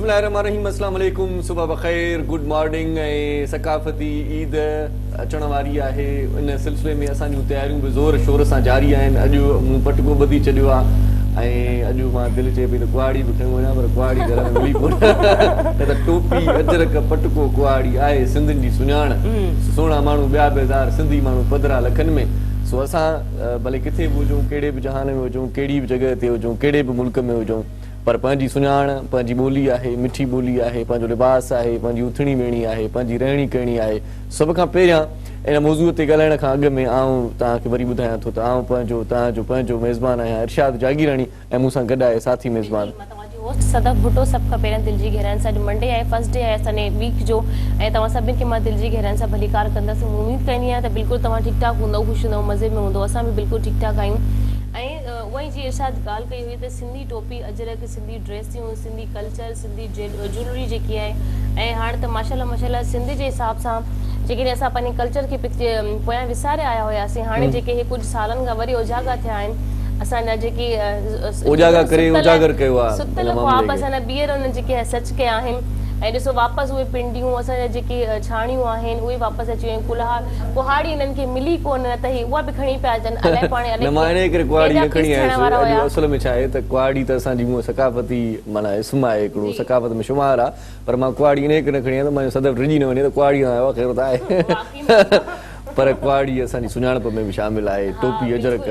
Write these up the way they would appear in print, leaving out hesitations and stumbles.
बिस्मिल्लाहिर्रहमानिर्रहीम, अस्सलाम वालेकुम, सुबह बख़ैर, गुड मॉर्निंग। ऐं सकाफ़ती ईद अचण वारी आहे। इन सिलसिले में असांजूं तयारियूं बि ज़ोर शोर सां जारी आहिनि। अॼु मूं पटको ॿधी चढ़ियो आहे ऐं अॼु मां दिलि चए पई त कुआड़ी बि खणी वञा, पर कुआड़ी घर में मिली कोन। न त टोपी, अजरक, पटको, कुआड़ी आहे सिंधियुनि जी सुञाण। सुहिणा माण्हू ॿिया बेज़ार, सिंधी माण्हू पधरा लखनि में। सो असां भले किथे बि हुजूं, कहिड़े बि जहान में हुजूं, कहिड़ी बि जॻह ते हुजूं, कहिड़े बि मुल्क में हुजूं, पर पंहिंजी सुञाण, पंहिंजी ॿोली आहे, मिठी ॿोली आहे, पंहिंजो लिबास आहे, पंहिंजी उथणी वेहणी आहे, पंहिंजी रहणी करणी आहे। सभ खां पहिरियां इन मौज़ूअ ते ॻाल्हाइण खां अॻु में आउं तव्हांखे वरी ॿुधायां थो त आउं तव्हांजो मेज़बान आहियां इरशाद जागीरानी, ऐं मूंसां गॾु आहे साथी मेज़बान सदफ भुट्टो। सब खां पहिरियां दिलि जी गहराइनि सां अॼु मंडे आहे, फर्स्ट डे आहे असांजे वीक जो, ऐं तव्हां सभिनी खे मां दिलि जी गहराइनि सां भलीकार कंदसि। उमेद कंदी आहियां त बिल्कुलु तव्हां ठीकु ठाक हूंदव, ख़ुशि हूंदव, मज़े में हूंदो। असां बि बिल्कुलु ठीकु ठाक आहियूं। ऐं उहा ई जीअं इरशाद ॻाल्हि कई हुई त सिंधी टोपी, अजरक, सिंधी ड्रेसियूं, सिंधी कल्चर, सिंधी ज्वेलरी जेकी आहे, ऐं हाणे त माशाल्लाह माशाल्लाह सिंध जे हिसाब सां जेकॾहिं असां पंहिंजे कल्चर खे पोयां विसारे आया हुआसीं, हाणे जेके हे कुझु सालनि खां वरी उजागर थिया आहिनि। असांजा जेके उजागर कयो आहे, सुतल ख्वाब असांजा ॿीहर उन जेके सच कया आहिनि। ऐं ॾिसो वापसि उहे पिंडियूं, असांजा जेके छाणियूं आहिनि उहे वापसि अची वियूं आहिनि। कुहाड़ी इन्हनि खे मिली कोन, न त उहा बि खणी पिया अचनि। अलाए पाणे मां इन करे कुआड़ी न खणी आयुसि। असल में छा आहे त कुआड़ी त असांजी हूअं सकाफ़ती माना इस्म आहे, हिकिड़ो सकाफ़त में शुमार आहे, पर मां कुआड़ी इन करे न खणी आहियां त मुंहिंजो सदफ रिझी न वञे त कुआड़ी आयो आहे, ख़ैर त आहे। पर कुआड़ी असांजी सुञाणप में बि शामिल आहे। टोपी, अजरक,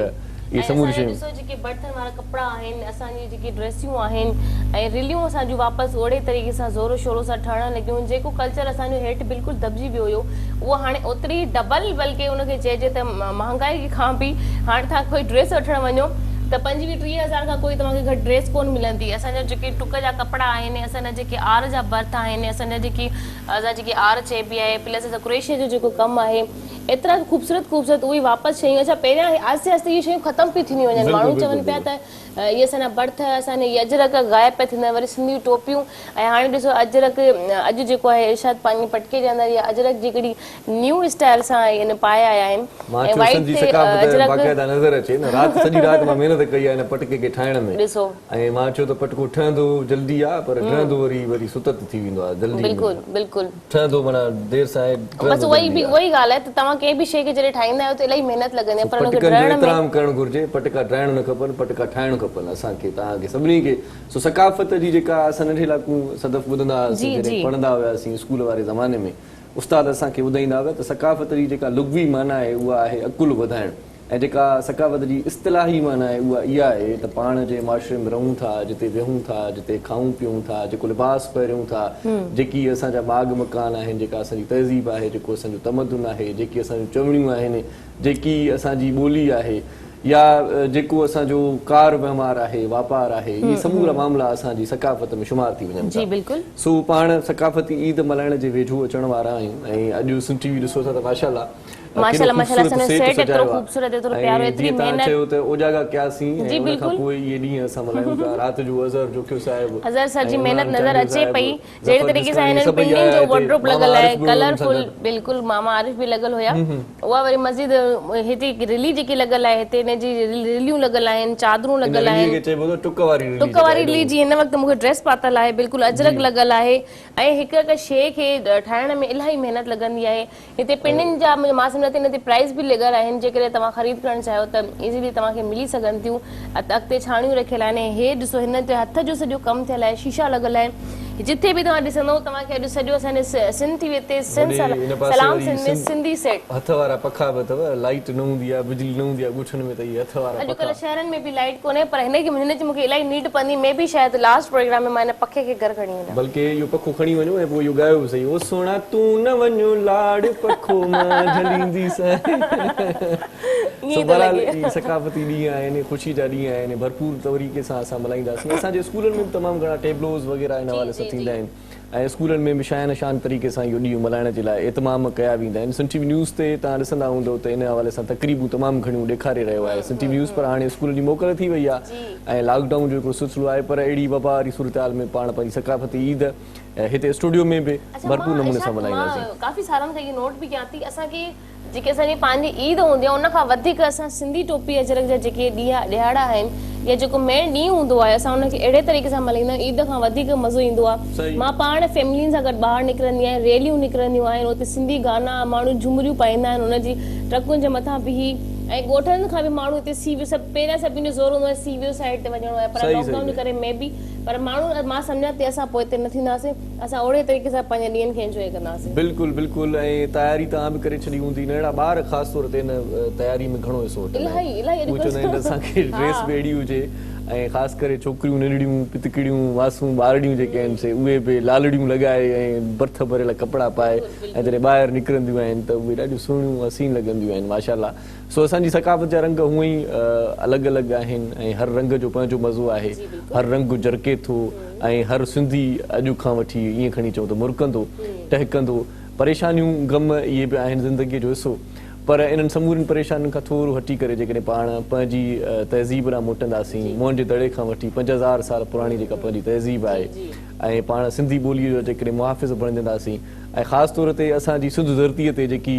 ये समूरी शयूं, ॾिसो जेके बर्तन वारा कपिड़ा आहिनि, असांजी जेके ड्रेसियूं आहिनि, ऐं रिलियूं असांजूं वापसि ओड़े तरीक़े सां ज़ोरो शोरो सां ठहणु लॻियूं। जेको कल्चर असांजो हेठि बिल्कुलु दॿिजी वियो हुयो, उहो हाणे ओतिरी डबल, बल्कि उनखे चइजे त महांगाई खां बि हाणे तव्हां कोई ड्रेस वठणु वञो त 25-30 खां कोई तव्हांखे घटि ड्रेस कोन मिलंदी। असांजा जेके टुक जा कपिड़ा आहिनि, असांजा जेके आर जा बर्थ आहिनि, असांजा जेकी आर चइबी आहे, प्लस असां क्रोशिया जो जेको कमु आहे, एतिरा ख़ूबसूरत उहे वापसि शयूं। अच्छा, पहिरियां आस्ते आस्ते इहे शयूं ख़तमु पई थींदियूं वञनि। माण्हू चवनि पिया त इहे असांजा बर्थ, असांजे इहे अजरक गायब पिया थींदा, वरी सिंधी टोपियूं। ऐं हाणे ॾिसो अजरक अॼु जेको आहे इरशाद पंहिंजे पटके जे अंदरि इहा अजरक जी हिकिड़ी न्यू स्टाइल सां इन पाए आया आहिनि। कई आहे पटके खे ठाहिण में। ॾिसो, ऐं मां चयो त पटको ठहंदो जल्दी आहे, पर ठहंदो वरी सुतत थी वेंदो आहे जल्दी। बिल्कुलु ठहंदो माना देर सां आहे। बस उहा ई ॻाल्हि आहे त तव्हां कंहिं बि शइ खे जॾहिं ठाहींदा आहियो त इलाही महिनत लॻंदी आहे, पर उनखे एतिराम करणु घुरिजे। पटका ठाहिणु न खपनि, पटका ठाहिणु खपनि असांखे, तव्हांखे सभिनी खे। सो सकाफ़त जी जेका असां नंढे लाकू सदफ ॿुधंदा हुआसीं, पढ़ंदा हुआसीं स्कूल वारे ज़माने में, उस्ताद असांखे ॿुधाईंदा हुआ त सकाफ़त जी जेका लुग़वी माना आहे उहा आहे अकुल वधाइणु, ऐं जेका सकाफ़त जी इस्तिलाही माना आहे उहा इहा आहे त पाण जे माशरे में रहूं था, जिते विहूं था, जिते खाऊं पीऊं था, जेको लिबास पायूं था, जेकी असांजा बाग़ मकान आहिनि, जेका असांजी तहज़ीब आहे, जेको असांजो तमदुन आहे, जेकी असांजूं चवणियूं आहिनि, जेकी असांजी ॿोली आहे, या जेको असांजो कार वहिंवार आहे, वापार आहे, इहे समूरा मामला असांजी सकाफ़त में शुमार थी वञनि था। सो पाण सकाफ़ती ईद मल्हाइण जे वेझो अचण वारा आहियूं। ऐं अॼु सुठी ॾिसो था त माशाल्लाह माशाल्लाह असांजो सेट एतिरो ख़ूबसूरत, एतिरो प्यारो, एतिरी मेहनत। चयो त उजागर कयासीं, ऐं उन खां पोइ इहे ॾींहं असां मल्हायूं था। राति जो अज़हर जोखियो साहिब, अज़हर सर जी मेहनत नज़र अचे पई, जहिड़े तरीक़े सां हिननि पिंडियुनि जो वार्डरोब लॻल आहे, कलरफुल, बिल्कुलु मामा आरिफ बि लॻल हुया। उहा वरी मस्जिद हिते रिली जेकी लॻल आहे, हिते हिन जी रिलियूं लॻल आहिनि, चादरूं लॻल आहिनि, टुक वारी रिली जी हिन वक़्तु मूंखे ड्रेस पातल आहे, बिल्कुलु अजरक लॻल आहे। ऐं हिकु शइ खे ठाहिण में इलाही महिनत लॻंदी आहे। हिते पिंडियुनि जा मां हिन ते प्राइस बि लॻल आहिनि, जेकॾहिं तव्हां ख़रीद करणु चाहियो त इज़ीली तव्हांखे मिली सघनि थियूं। अॻिते छाणियूं रखियल आहिनि, हे ॾिसो हिन ते हथ जो सॼो कमु थियल आहे, शीशा लॻल आहिनि। जिथे बि तव्हां ॾिसंदव तव्हांखे अॼु सॼो असांजे सिंध थी हिते सलाम सिंधी सेट, हथ वारा पखा बि अथव। लाइट न हूंदी आहे, बिजली न हूंदी आहे ॻुठनि में, त इहे हथ वारा। अॼुकल्ह शहरनि में बि लाइट कोन्हे, पर हिन जी मूंखे इलाही नीड पवंदी। मे बि शायदि लास्ट प्रोग्राम में मां हिन पखे खे घर खणी वञा, बल्कि इहो पखो खणी वञो ऐं पोइ इहो ॻायो बि सही, ओ सोना तूं न वञो लाड़ पखो मां झलींदी सकाफ़ती ॾींहं आहिनि, ख़ुशी जा ॾींहं आहिनि, भरपूर तरीक़े सां असां मल्हाईंदासीं। असांजे स्कूलनि में बि तमामु घणा टेबलोज़ वग़ैरह हिन हवाले सां थींदा आहिनि, ऐं स्कूलनि में बि शान शान तरीक़े सां इहो ॾींहुं मल्हाइण जे लाइ एतमाम कया वेंदा आहिनि। सिंध टीवी न्यूज़ ते तव्हां ॾिसंदा हूंदव त इन हवाले सां तक़रीबूं तमामु घणियूं ॾेखारे रहियो आहे सिंध टीवी न्यूज़। पर हाणे स्कूल जी मोकल थी वई आहे ऐं लॉकडाउन जो हिकिड़ो सिलसिलो आहे, पर अहिड़ी वबा वारी सूरत हाल में पाण पंहिंजी सकाफ़ती ईद हिते स्टूडियो में बि भरपूर नमूने सां मल्हाईंदासीं। काफ़ी सालनि खां इहो नोट बि कयां थी, असांखे जेके असांजी पंहिंजी ईद हूंदी आहे उन खां वधीक असां सिंधी टोपी अजरक जा जेके ॾियारा आहिनि या जेको मेन ॾींहुं हूंदो आहे असां उनखे अहिड़े तरीक़े सां मल्हाईंदा आहियूं। ईद खां वधीक मज़ो ईंदो आहे। मां पाण फैमिलियुनि सां गॾु ॿाहिरि निकिरंदी आहियां, रैलियूं निकिरंदियूं आहिनि, उते सिंधी गाना माण्हू झुमरियूं पाईंदा आहिनि, उनजी ट्रकुनि जे मथां बीही ऐं ॻोठनि खां बि माण्हू हिते सी वियो सभु पहिरियां सभिनि जो ज़ोर हूंदो आहे सी वियो साइड ते वञिणो आहे, पर लॉकडाउन जे करे मे बी पर माण्हू मां सम्झां थी असां पोइ हिते न थींदासीं, असां ओड़े तरीक़े सां पंहिंजे ॾींहंनि खे एंजॉय कंदासीं। बिल्कुलु बिल्कुलु। ऐं तयारी तव्हां बि करे छॾी हूंदी न, अहिड़ा ॿार ख़ासि तौर ते हिन तयारी में घणो हिसो वठंदा आहिनि। चवंदा आहिनि असांखे ड्रेस बि अहिड़ी हुजे ऐं ख़ासि करे छोकिरियूं नंढड़ियूं पितकिड़ियूं मासूम ॿारड़ियूं जेके आहिनि से उहे बि लालड़ियूं लॻाए ऐं बर्थ भरियल कपिड़ा पाए ऐं जॾहिं ॿाहिरि निकिरंदियूं आहिनि त उहे ॾाढियूं सुहिणियूं हसीन लॻंदियूं आहिनि माशाल्लाह। सो असांजी सकाफ़त जा रंग हूअं ई अलॻि अलॻि आहिनि ऐं हर रंग जो पंहिंजो मज़ो आहे, हर रंग जरके थो ऐं हर सिंधी अॼु खां वठी ईअं खणी चऊं त मुरकंदो टहिकंदो। परेशानियूं गम इहे बि आहिनि ज़िंदगीअ जो हिसो, पर इन्हनि समूरनि परेशानियुनि खां थोरो हटी करे जेकॾहिं पाण पंहिंजी तहज़ीब ॾांहुं मोटंदासीं, मुंहं जे दड़े खां वठी 5000 साल पुराणी जेका पंहिंजी तहज़ीब आहे ऐं पाण सिंधी ॿोलीअ जो जेकॾहिं मुहाफ़िज़ बणजंदासीं ऐं ख़ासि तौर ते असांजी सिंध धरतीअ ते जेकी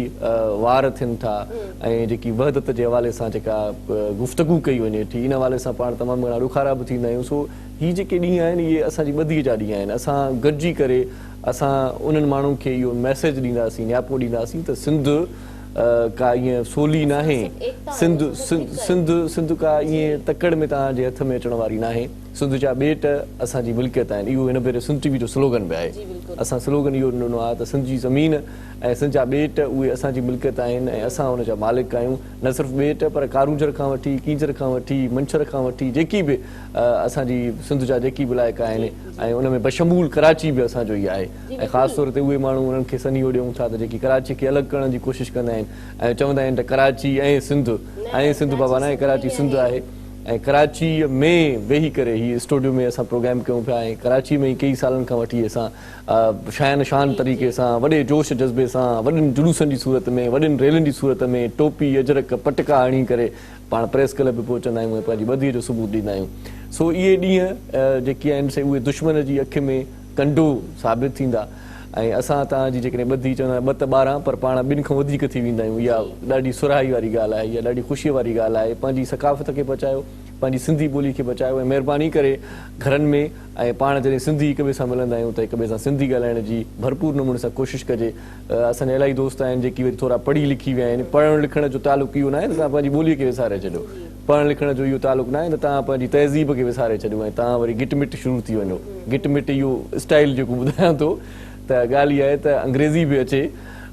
वार थियनि था ऐं जेकी वहदत जे हवाले सां जेका गुफ़्तगू कई वञे थी, इन हवाले सां पाण तमामु घणा ॾुखारा बि थींदा आहियूं। सो हीअ जेके ॾींहं आहिनि इहे असांजी ॿधीअ जा ॾींहं आहिनि। असां गॾिजी करे असां उन्हनि माण्हुनि खे इहो मैसेज ॾींदासीं, न्यापो ॾींदासीं त सिंध का ईअं सोली न आहे, सिंध का ईअं तकड़ में तव्हांजे हथ में अचण वारी न आहे। सिंध जा ॿेट असांजी मिल्कियत आहिनि, इहो हिन भेरे सिंध टीवी जो स्लोगन बि आहे। असां स्लोगन इहो ॾिनो आहे त सिंध जी ज़मीन ऐं सिंध जा ॿेट उहे असांजी मिल्कियत आहिनि ऐं असां हुनजा मालिक आहियूं। न सिर्फ़ु ॿेट पर कारूंजर खां वठी कींजर खां वठी मंछर खां वठी जेकी बि असांजी सिंध जा जेकी बि इलाइक़ा आहिनि ऐं उन में बशमूल कराची बि असांजो ई आहे। ऐं ख़ासि तौर ते उहे माण्हू उन्हनि खे सनी ॾियूं था त जेकी कराची खे अलॻि करण जी कोशिशि कंदा आहिनि ऐं चवंदा आहिनि त कराची ऐं सिंध बाबा न आहे, कराची सिंध आहे। ऐं कराचीअ में वेही करे हीअ स्टूडियो में असां प्रोग्राम कयूं पिया ऐं कराची में ई कई सालनि खां वठी असां शान शान तरीक़े सां वॾे जोश जज़्बे सां वॾनि जुलूसनि जी सूरत में वॾनि रेलनि जी सूरत में टोपी अजरक पटका हणी करे पाण प्रेस क्लब बि पहुचंदा आहियूं ऐं पंहिंजी ॿधीअ जो सबूत ॾींदा आहियूं। सो इहे ॾींहं जेके आहिनि से उहे दुश्मन जी अखि में कंडो साबित थींदा ऐं असां तव्हांजी जेकॾहिं ॿधी चवंदा आहियूं 2 त 12 पर पाण ॿिनि खां वधीक थी वेंदा आहियूं। इहा ॾाढी सुराही वारी ॻाल्हि आहे, इहा ॾाढी ख़ुशीअ वारी ॻाल्हि आहे। पंहिंजी सकाफ़त खे बचायो, पंहिंजी सिंधी ॿोली खे बचायो ऐं महिरबानी करे घरनि में ऐं पाण जॾहिं सिंधी हिक ॿिए सां मिलंदा आहियूं त हिक ॿिए सां सिंधी ॻाल्हाइण जी भरपूर नमूने सां कोशिशि कजे। असांजा इलाही दोस्त आहिनि जेकी वरी थोरा पढ़ी लिखी विया आहिनि, पढ़ण लिखण जो तालुक़ु इहो न आहे त तव्हां पंहिंजी ॿोलीअ खे विसारे छॾियो, पढ़ण लिखण जो इहो तालुक़ु न आहे त तव्हां पंहिंजी तहज़ीब खे विसारे छॾियो ऐं तव्हां वरी गिट मिट शुरू थी वञो। गिट मिट इहो स्टाइल जेको ॿुधायां थो त ॻाल्हि इहा आहे त अंग्रेज़ी बि अचे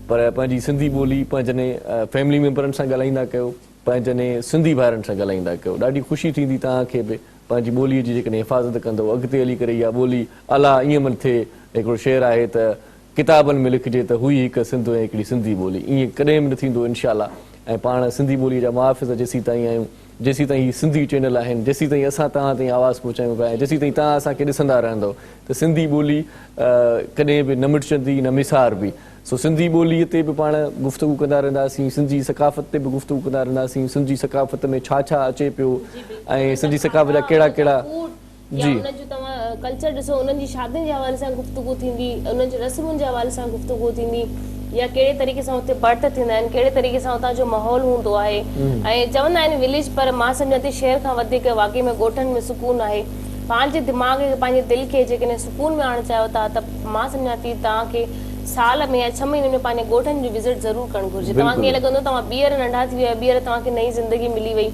पर पंहिंजी सिंधी ॿोली पंहिंजनि फैमिली मेंबरनि सां ॻाल्हाईंदा कयो, पंहिंजनि सिंधी भाइरनि सां ॻाल्हाईंदा कयो। ॾाढी ख़ुशी थींदी तव्हांखे बि पंहिंजी ॿोलीअ जी जेकॾहिं हिफ़ाज़त कंदव, अॻिते हली करे इहा ॿोली अला ईअं मन थिए। हिकिड़ो शेर आहे त किताबनि में लिखिजे त हुई हिकु सिंध ऐं हिकिड़ी सिंधी ॿोली, ईअं कॾहिं बि न थींदो इनशाला। ऐं पाण सिंधी ॿोलीअ जा मुहाफ़िज़ जेसीं ताईं आहियूं, जेसीं ताईं हीअ सिंधी चैनल आहिनि, जेसीं ताईं असां तव्हां ताईं आवाज़ु पहुचायूं पिया, जेसीं ताईं तव्हां असांखे ॾिसंदा रहंदव त सिंधी ॿोली कॾहिं बि न मिटजंदी न मिसार बि। सो सिंधी ॿोलीअ ते बि पाण गुफ़्तगू कंदा रहंदासीं, सिंधी सकाफ़त ते बि गुफ़्तगू कंदा रहंदासीं, सिंधी सकाफ़त में छा छा अचे पियो ऐं सिंधी सकाफ़त जा कहिड़ा कहिड़ा जी कल्चर ॾिसो, उन्हनि जी शादियुनि जे हवाले सां गुफ़्तगू थींदी, उन्हनि जी रस्मुनि जे हवाले सां गुफ़्तगू थींदी या कहिड़े तरीक़े सां हुते बर्थ थींदा आहिनि, कहिड़े तरीक़े सां हुतां जो माहौल हूंदो आहे। ऐं चवंदा आहिनि विलेज पर मां सम्झां थी शहर खां वधीक वाक़ई में ॻोठनि में सुकून आहे। पंहिंजे दिमाग़ खे पंहिंजे दिलि खे जेकॾहिं सुकून में आणणु चाहियो था त मां सम्झां थी तव्हांखे साल में या 6 महीननि में पंहिंजे ॻोठनि जी विज़िट ज़रूरु करणु घुरिजे। तव्हांखे ईअं लॻंदो तव्हां ॿीहर नंढा थी विया, ॿीहर तव्हांखे नई ज़िंदगी मिली वई।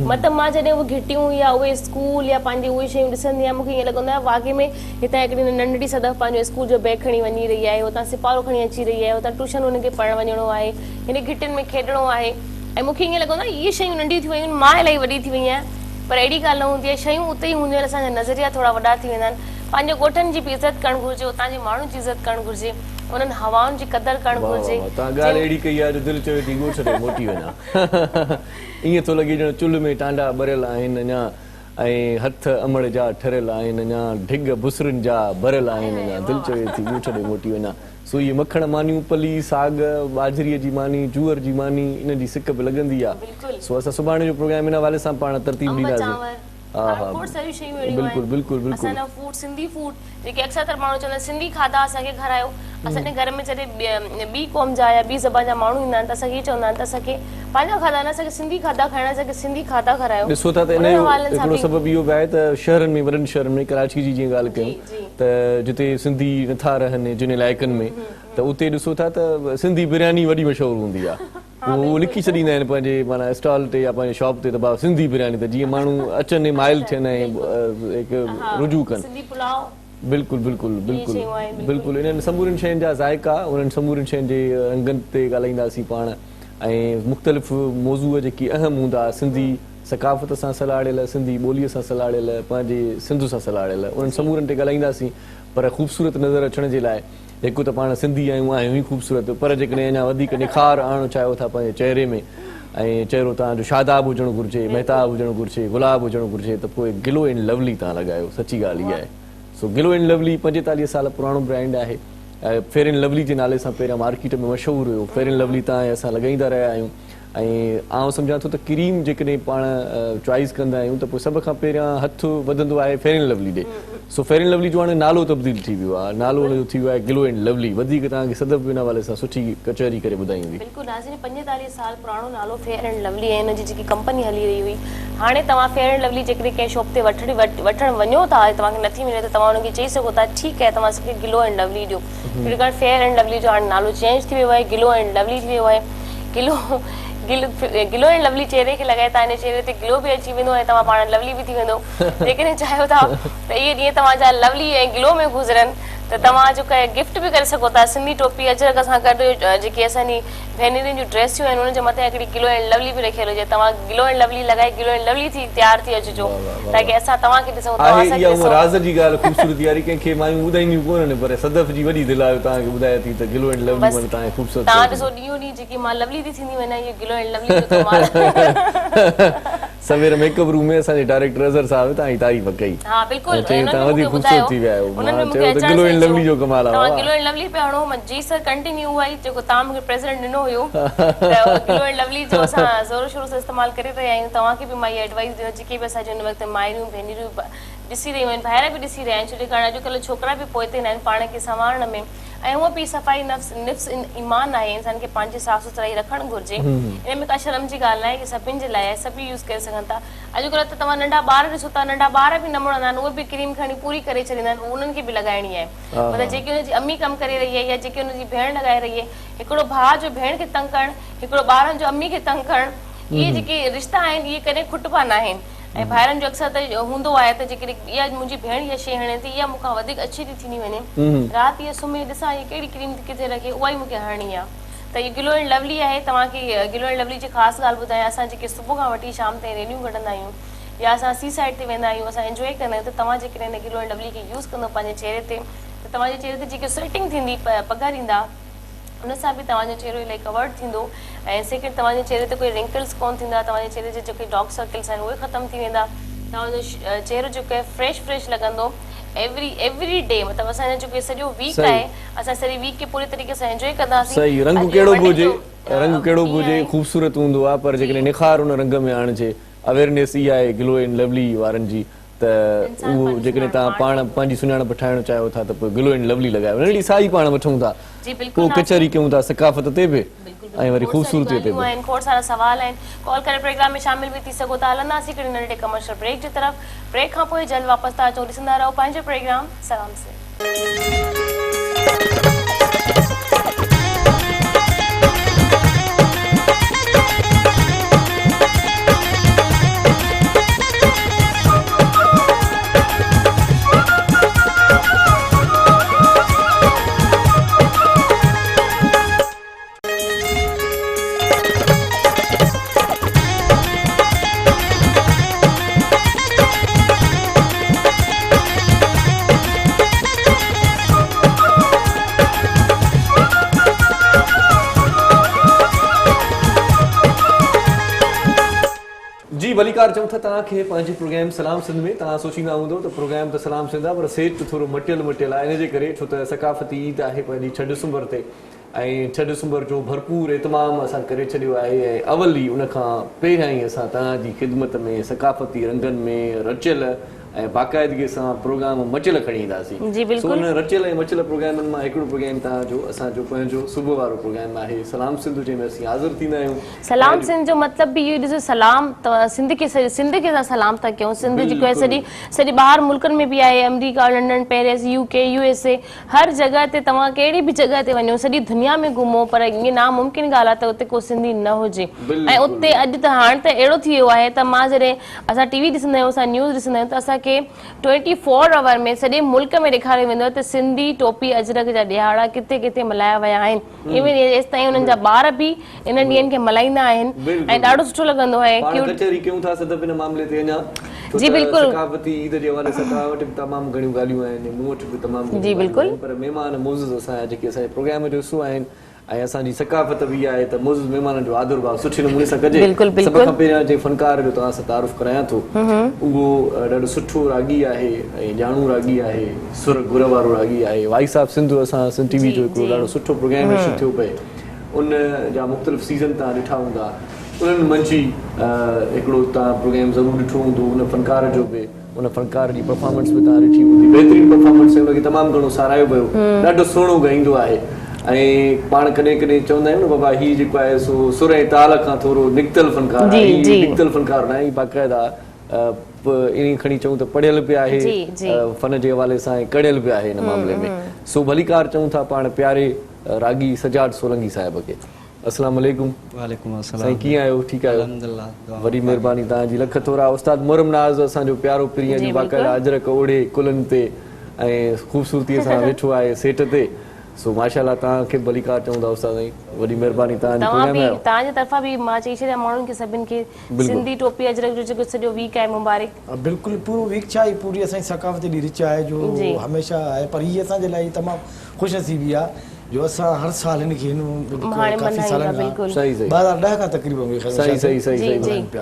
मतिलबु मां जॾहिं उहे घिटियूं या उहे स्कूल या पंहिंजी उहे शयूं ॾिसंदी आहियां, मूंखे ईअं लॻंदो आहे वाक़ई में हितां हिकिड़ी नंढड़ी सदफ़ पंहिंजो स्कूल जो बैग खणी वञी रही आहे, हुतां सिपारो खणी अची रही आहे, हुतां ट्यूशन हुनखे पढ़णु वञिणो आहे, हिन घिटियुनि में खेॾणो आहे। ऐं मूंखे ईअं लॻंदो आहे इहे शयूं नंढियूं थी वियूं आहिनि, मां इलाही वॾी थी वई आहियां, पर अहिड़ी ॻाल्हि न हूंदी आहे। शयूं उते ई हूंदियूं आहिनि, असांजा नज़रिया थोरा वॾा थी वेंदा आहिनि। पंहिंजे ॻोठनि जी बि इज़त करणु घुरिजे, उतां जे माण्हुनि जी इज़त करणु घुरिजे, उन्हनि हवाउनि जी क़दुरु करणु घुरिजे। तव्हां ॻाल्हि अहिड़ी कई आहे जो दिलि चवे थी ॻोठ ते मोटी वञा। ईअं थो लॻे ॼण चुल्ह में टांडा भरियल आहिनि अञा ऐं हथ अमड़ जा ठरियल आहिनि अञा, ढिग बुसरुनि जा भरियल आहिनि अञा, दिलि चवे थी ॻोठ ते मोटी वञा। सो इहे मखण मानियूं, पली साग, बाजरीअ जी मानी, जूअर जी मानी, इन जी सिक बि लॻंदी आहे। सो असां सुभाणे जो प्रोग्राम इन हवाले सां पाण तरतीब ॾींदासीं। खोड़ सारियूं शयूं अहिड़ियूं बिल्कुलु बिल्कुलु बिल्कुलु असांजा फूड सिंधी फूड जेके अक्सर तर माण्हू चवंदा सिंधी खाधा असांखे खारायो असांजे घर में जॾहिं ॿी क़ौम जा या ॿी ज़बान जा माण्हू ईंदा आहिनि त असांखे चवंदा आहिनि त असांखे पंहिंजा खाधा न असांखे सिंधी खाधा खाइणा असांखे सिंधी खाधा खारायो ॾिसो था त इन जो हिकिड़ो सबबु इहो बि आहे त शहरनि में वॾनि शहरनि में कराची जी जीअं ॻाल्हि कयूं त जिते सिंधी नथा रहनि जिन इलाइक़नि में त उते ॾिसो था त सिंधी बिरयानी वॾी मशहूरु हूंदी आहे उहो लिखी छॾींदा आहिनि पंहिंजे माना स्टॉल ते या पंहिंजे शॉप ते त भाउ सिंधी बिरयानी त जीअं माण्हू अचनि माइल थियनि ऐं हिकु रुजू कनि सिंधी पुलाव बिल्कुलु बिल्कुलु बिल्कुलु बिल्कुलु इन्हनि समूरनि शयुनि जा ज़ाइका उन्हनि समूरनि शयुनि जे अंगनि ते ॻाल्हाईंदासीं पाण ऐं मुख़्तलिफ़ मौज़ूअ जेकी अहम हूंदा सिंधी सकाफ़त सां सलाड़ियल सिंधी ॿोलीअ सां सलाड़ियल पंहिंजे सिंध सां सलाड़ियल उन्हनि समूरनि ते ॻाल्हाईंदासीं पर ख़ूबसूरत नज़र अचण जे लाइ हिकु त पाण सिंधी आहियूं आहियूं ई ख़ूबसूरत पर जेकॾहिं अञा वधीक निखार आणणु चाहियो था पंहिंजे चहिरे में ऐं चहिरो तव्हांजो शादाब हुजणु घुरिजे महताब हुजणु घुरिजे गुलाब हुजणु घुरिजे त पोइ गिलो एंड लवली तव्हां लॻायो सची ॻाल्हि इहा आहे सो गिलो एंड लवली 45 साल पुराणो ब्रांड आहे फेयर एंड लवली जे नाले सां पहिरियां मार्केट में मशहूरु हुयो फेयर एंड लवली तव्हां असां लॻाईंदा रहिया आहियूं ऐं आउं सम्झां थो त क्रीम जेकॾहिं पाण चॉइस कंदा आहियूं त पोइ सभ खां पहिरियां हथु वधंदो आहे फेयर एंड लवली ॾे सो फेयर एंड लवली जो हाणे नालो तब्दील थी वियो आहे नालो हुनजो थी वियो आहे गिलो एंड लवली वधीक तव्हांखे सदब हिन हवाले सां सुठी कचहरी करे ॿुधाईंदी बिल्कुलु नाज़रीन 45 साल पुराणो नालो फेयर एंड लवली ऐं हुनजी जेकी कंपनी हली रही हुई हाणे तव्हां फेयर एंड लवली जेकॾहिं कंहिं शॉप ते वठणु वञो था तव्हांखे नथी मिले त तव्हां हुनखे चई सघो था ठीकु आहे तव्हां असांखे गिलो एंड लवली ॾियो छाकाणि फेयर एंड लवली जो हाणे नालो चेंज थी वियो आहे गिलो एंड लवली थी वियो आहे गिलो एंड लवली चेहरे खे लॻाए तव्हांजे चेहरे ते गिलो बि अची वेंदो ऐं तव्हां पाण लवली बि थी वेंदो जेकॾहिं चाहियो था त इहे ॾींहं तव्हांजा लवली ऐं गिलो में गुज़रनि त तव्हां जो गिफ्ट बि करे सघो था सिंधी टोपी अजरक सां गॾु जेकी असांजी भेनरुनि जूं ड्रेसियूं आहिनि उनजे मथां हिकिड़ी गिलो एंड लवली बि रखियल हुजे तव्हां गिलो एंड लवली लॻाए गिलो एंड लवली थी तयार थी अचिजो ताकी असां तव्हांखे ॾिसूं राज़ जी ॻाल्हि ख़ूबसूरती वारी कंहिंखे मायूं ॿुधाईंदियूं कोन्हनि पर सदफ जी वॾी दिलि आहे तव्हांखे ॿुधाए थी त गिलो एंड लवली तव्हांखे ख़ूबसूरत तव्हां ॾिसो ॾींहों ॾींहुं जेकी मां लवली थी थींदी वञा इहो गिलो एंड लवली जो कमाल सवेर मेकअप रूम में असांजे डायरेक्टर अज़हर साहब तव्हांजी तारीफ़ कई हा बिल्कुलु तव्हां वधीक ख़ूबसूरत थी विया आहियो गिलो एंड लवली जो कमाल आहे तव्हां गिलो एंड लवली पे हणो जी सर कंटिन्यू हुआ जेको तव्हां मूंखे प्रेसिडेंट ॾिनो हुयो गिलो एंड लवली जो असां ज़ोरो शोरो सां इस्तेमालु करे रहिया आहियूं तव्हांखे बि मां इहा एडवाइस ॾियां जेके बि असांजे हुन वक़्तु माइरूं भेनरूं ॾिसी रहियूं आहिनि ॿाहिरि बि ॾिसी रहिया आहिनि छो कारण अॼुकल्ह छोकिरा बि पोइते आहिनि पाण खे संवारण में ऐं उहा बि सफ़ाई निफ्स ईमान आहे इंसान खे पंहिंजी साफ़ सुथराई रखणु घुरिजे इन में का शर्म जी ॻाल्हि न आहे की सभिनि जे लाइ आहे सभई यूज़ करे सघनि था अॼुकल्ह त तव्हां नंढा ॿार ॾिसो था नंढा ॿार बि न मुड़ंदा आहिनि उहे बि क्रीम खणी पूरी करे छॾींदा आहिनि उन्हनि खे बि लॻाइणी आहे मतिलबु जेकी हुनजी अम्मी कमु करे रही आहे या जेकी हुनजी भेण लॻाए रही आहे हिकिड़ो भाउ जो भेण खे तंग करणु हिकिड़ो ॿारनि जो अम्मी खे तंग करणु इहे जेके रिश्ता आहिनि इहे कॾहिं खुटबा न आहिनि ऐं ॿाहिरनि जो अक्सर त हूंदो आहे त जेकॾहिं इहा मुंहिंजी भेण इहा शइ हणे थी इहा मूंखां वधीक अच्छी थी थींदी वञे राति इहा सुम्ही ॾिसां इहा कहिड़ी क्रीम किथे रखे उहा ई मूंखे हणणी आहे त इहा गिलो एंड लवली आहे तव्हांखे गिलो एंड लवली जी ख़ासि ॻाल्हि ॿुधायां असां जेके सुबुह खां वठी शाम ताईं रेलियूं कढंदा आहियूं या असां सी साइड ते वेंदा आहियूं असां एंजॉय कंदा आहियूं त तव्हां जेकॾहिं हिन गिलो एंड लवली खे यूज़ कंदो पंहिंजे चहिरे ते त तव्हांजे चहिरे ते जेके स्वेटिंग थींदी पघारींदा उन सां बि तव्हांजो चहिरो इलाही कवर्ड थींदो ऐं सेकेंड तव्हांजे चहिरे ते कोई रिंकल्स कोन थींदा तव्हांजे चहिरे जे जेके डार्क सर्कल्स आहिनि उहे ख़तमु थी वेंदा तव्हांजो चहिरो जेको आहे फ्रेश लॻंदो एवरी डे मतिलबु असांजो जेको सॼो वीक आहे असां सॼी वीक खे पूरी तरीक़े सां एंजॉय कंदासीं सही रंग कहिड़ो बि हुजे ख़ूबसूरत हूंदो आहे पर जेकॾहिं निखार उन रंग में आणिजे अवेयरनेस इहा आहे गिलो एंड लवली वारनि जी त उहो जेकॾहिं तव्हां पाण पंहिंजी सुञाणप ठाहिणु चाहियो था त पोइ गिलो एंड लवली लॻायो उन ॾींहुं साई पाण वठूं था पोइ कचहरी कयूं था सकाफ़त ते बि ऐं वरी ख़ूबसूरती ते बि खोड़ सारा सवाल आहिनि कॉल करे प्रोग्राम में शामिल बि थी सघो था हलंदासीं हिकिड़े नंढे कमर्शियल ब्रेक जी तरफ़ ब्रेक खां पोइ जल्द वापसि था अचो ॾिसंदा रहो पंहिंजो प्रोग्राम सलाम से वलीकार चऊं था तव्हांखे पंहिंजे प्रोग्राम सलाम सिंध में तव्हां सोचींदा हूंदो त प्रोग्राम सलाम सिंध आहे पर सेट थोरो मटियल आहे इन जे करे छो त सकाफ़ती ईद आहे पंहिंजी 6 डिसंबर ते ऐं 6 डिसंबर जो भरपूर इतमाम असां करे छॾियो आहे ऐं अवल ई उन खां पहिरियां ई असां तव्हांजी ख़िदमत में सकाफ़ती रंगनि में रचियल ऐं बाक़ाइदगीअ सां प्रोग्राम मचियल खणी ईंदासीं। जी बिल्कुलु। उन रचियल ऐं मचियल प्रोग्रामनि मां हिकिड़ो प्रोग्राम तव्हांजो असांजो पंहिंजो सुबुह वारो प्रोग्राम आहे सलाम सिंध, जंहिंमें असीं हाज़िर थींदा आहियूं। सलाम सिंध जो मतिलबु बि इहो ॾिसो, सलाम सिंध खे असां सलाम था कयूं। सिंध जेको आहे सॼी ॿाहिरि मुल्कनि में बि आहे, America, London, Paris, UK, USA, हर जॻह ते तव्हां कहिड़ी बि जॻह ते वञो, सॼी दुनिया में घुमो, पर ईअं नामुमकिन ॻाल्हि आहे त उते को सिंधी न हुजे। ऐं उते अॼु त हाणे त अहिड़ो थी वियो आहे त मां जॾहिं असां TV ॾिसंदा आहियूं, असां न्यूज़ ॾिसंदा आहियूं, त असांखे 24 आवर में सॼे मुल्क में ॾेखारियो वेंदो आहे त सिंधी टोपी अजरक जा ॾियारा किथे किथे मल्हाया विया आहिनि। इवन जेसि ताईं उन्हनि जा ॿार बि इन ॾींहंनि खे मल्हाईंदा आहिनि ऐं ॾाढो सुठो लॻंदो आहे। जी बिल्कुलु। सकाफ़ती ईद जे हवाले सां तव्हां वटि बि तमामु घणियूं ॻाल्हियूं आहिनि, मूं वटि बि तमामु। जी बिल्कुलु। पर महिमान मोज़िज़ असांजा जेके असांजे प्रोग्राम जो हिसो आहिनि ऐं असांजी सकाफ़त बि आहे त मोज़िज़ महिमाननि जो आदर भाव सुठे नमूने सां कजे। सभ खां पहिरियां जे फनकार जो तव्हां सां तारुफ़ करायां थो, उहो ॾाढो सुठो रागी आहे ऐं ॼाणू रागी आहे, सुर गुर वारो रागी आहे। वाई साहब सिंधु असां सिंध TV जो हिकिड़ो ॾाढो सुठो प्रोग्राम थियो पए, उन जा मुख़्तलिफ़ सीज़न तव्हां ॾिठा हूंदा, उन्हनि मंझि हिकिड़ो तव्हां प्रोग्राम ज़रूरु ॾिठो हूंदो, उन फनकार जो बि, उन फनकार जी परफॉर्मेंस बि तव्हां ॾिठी हूंदी, बहितरीनु परफॉर्मेंस आहे, उनखे तमामु घणो सारायो वियो, ॾाढो सुहिणो ॻाईंदो आहे। ऐं पाण कॾहिं कॾहिं चवंदा आहियूं न बाबा हीउ जेको आहे सो सुर ऐं ताल खां थोरो निकितल फनकार आहे, निकितल फनकार न आहे, हीउ बाक़ाइदा इन खणी चऊं त पढ़ियल बि आहे फन जे हवाले सां ऐं कढ़ियल बि आहे हिन मामले में। सो भलीकार चऊं था पाण प्यारे रागी सजाद सोलंकी साहिब खे। अस्सलाम वालेकुम। वालेकुम अस्सलाम। साईं कीअं आहियो? ठीकु आहियो? अल्हम्दुलिल्लाह। वॾी महिरबानी तव्हांजी, लख थोरा। उस्ताद मोहरम नाज़ असांजो प्यारो पीरीअ जी बाक़ाइदा अजरक ओढ़े कुलनि ते ऐं ख़ूबसूरतीअ सां वेठो आहे सेट ते। सो माशाअल्लाह तव्हांखे भलीकार चऊं था उस्ताद साईं, वॾी महिरबानी तव्हांजी तरफ़ां बि। मां चई छॾियां माण्हुनि खे सभिनि खे सिंधी टोपी अजरक जो जेको सॼो वीक आहे मुबारक। बिल्कुलु पूरो वीक छा आहे, पूरी असांजी सकाफ़त एॾी रिच आहे जो हमेशह आहे, पर हीअ असांजे लाइ तमामु ख़ुशनसीबी आहे जो असां हर साल हिन खे काफ़ी सालनि खां 2010 खां तक़रीबन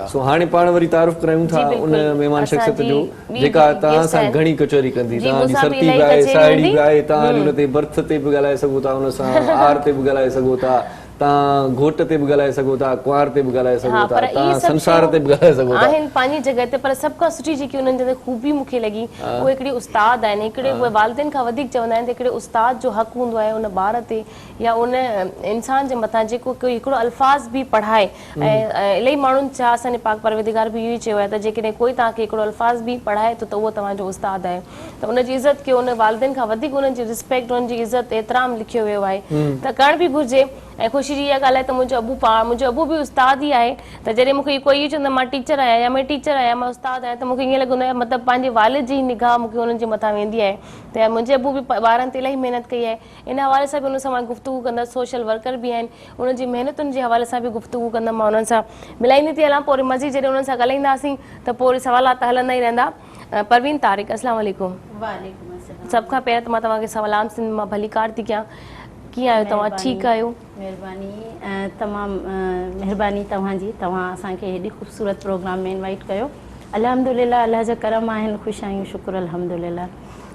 सो हाणे पाण वरी तारुफ़ करायूं था उन महिमान शख़्सियत जो जेका तव्हां सां घणी कचहरी कंदी, तव्हांजी सरती बि आहे, साहेड़ी बि आहे, तव्हां हुन ते बर्थ ते बि ॻाल्हाए सघो था, हुन सां आर ते बि ॻाल्हाए सघो था, तव्हां घोट ते बि ॻाल्हाए सघो था, कुंवार ते बि ॻाल्हाए सघो था, तव्हां संसार ते बि ॻाल्हाए सघो था, आहिनि पंहिंजी जॻह ते। पर सभ खां सुठी जेकी उन्हनि जे खूबी मूंखे लॻी उहे हिकिड़ी उस्ताद आहिनि। हिकिड़े उहे वालिदैन खां वधीक चवंदा आहिनि त हिकिड़े उस्ताद जो हक़ हूंदो आहे उन ॿार ते या उन इंसान जे मथां जेको कोई हिकिड़ो अल्फाज़ बि पढ़ाए। ऐं इलाही माण्हुनि छा असांजे पाक परवरदिगार बि इहो ई चयो आहे त जेकॾहिं कोई तव्हांखे हिकिड़ो अल्फाज़ बि पढ़ाए थो त उहो तव्हांजो उस्ताद आहे। त उनजी इज़त कयो, उन वालिदैन खां वधीक उन्हनि जी रिस्पेक्ट, उन्हनि जी इज़त एतिराम लिखियो वियो आहे त करणु बि घुरिजे। ऐं ख़ुशी जी इहा ॻाल्हि आहे त मुंहिंजो अबू बि उस्ताद ई आहे। त जॾहिं मूंखे कोई इहो चवंदो मां टीचर आहियां या मैं टीचर आहियां, मां उस्ताद आहियां, त मूंखे ईअं लॻंदो आहे मतिलबु पंहिंजे वालिद जी निगाह मूंखे हुननि जे मथां वेंदी आहे। त मुंहिंजे अबू बि ॿारनि ते इलाही महिनत कई आहे। इन हवाले सां बि हुन सां मां गुफ़्तगू कंदसि। सोशल वर्कर बि आहिनि, उन्हनि जी महिनतुनि जे हवाले सां बि गुफ़्तगू कंदमि। मां उन्हनि सां मिलाईंदी थी हलां, पोइ वरी मज़ीद जॾहिं उन्हनि सां ॻाल्हाईंदासीं त पोइ वरी सवालात हलंदा ई रहंदा। परवीन तारिक, अस्सलाम वालेकुम। सभ खां पहिरियों त मां तव्हांखे सलाम सिंध मां भलीकार थी कयां। कीअं आहियो तव्हां? ठीकु आहियो? महिरबानी, तमामु महिरबानी तव्हांजी, तव्हां असांखे हेॾी ख़ूबसूरत प्रोग्राम में इनवाइट कयो। अल्हम्दुलिल्लाह, अल्लाह जा करम आहिनि, ख़ुशि आहियूं, शुक्र अल्हम्दुलिल्लाह।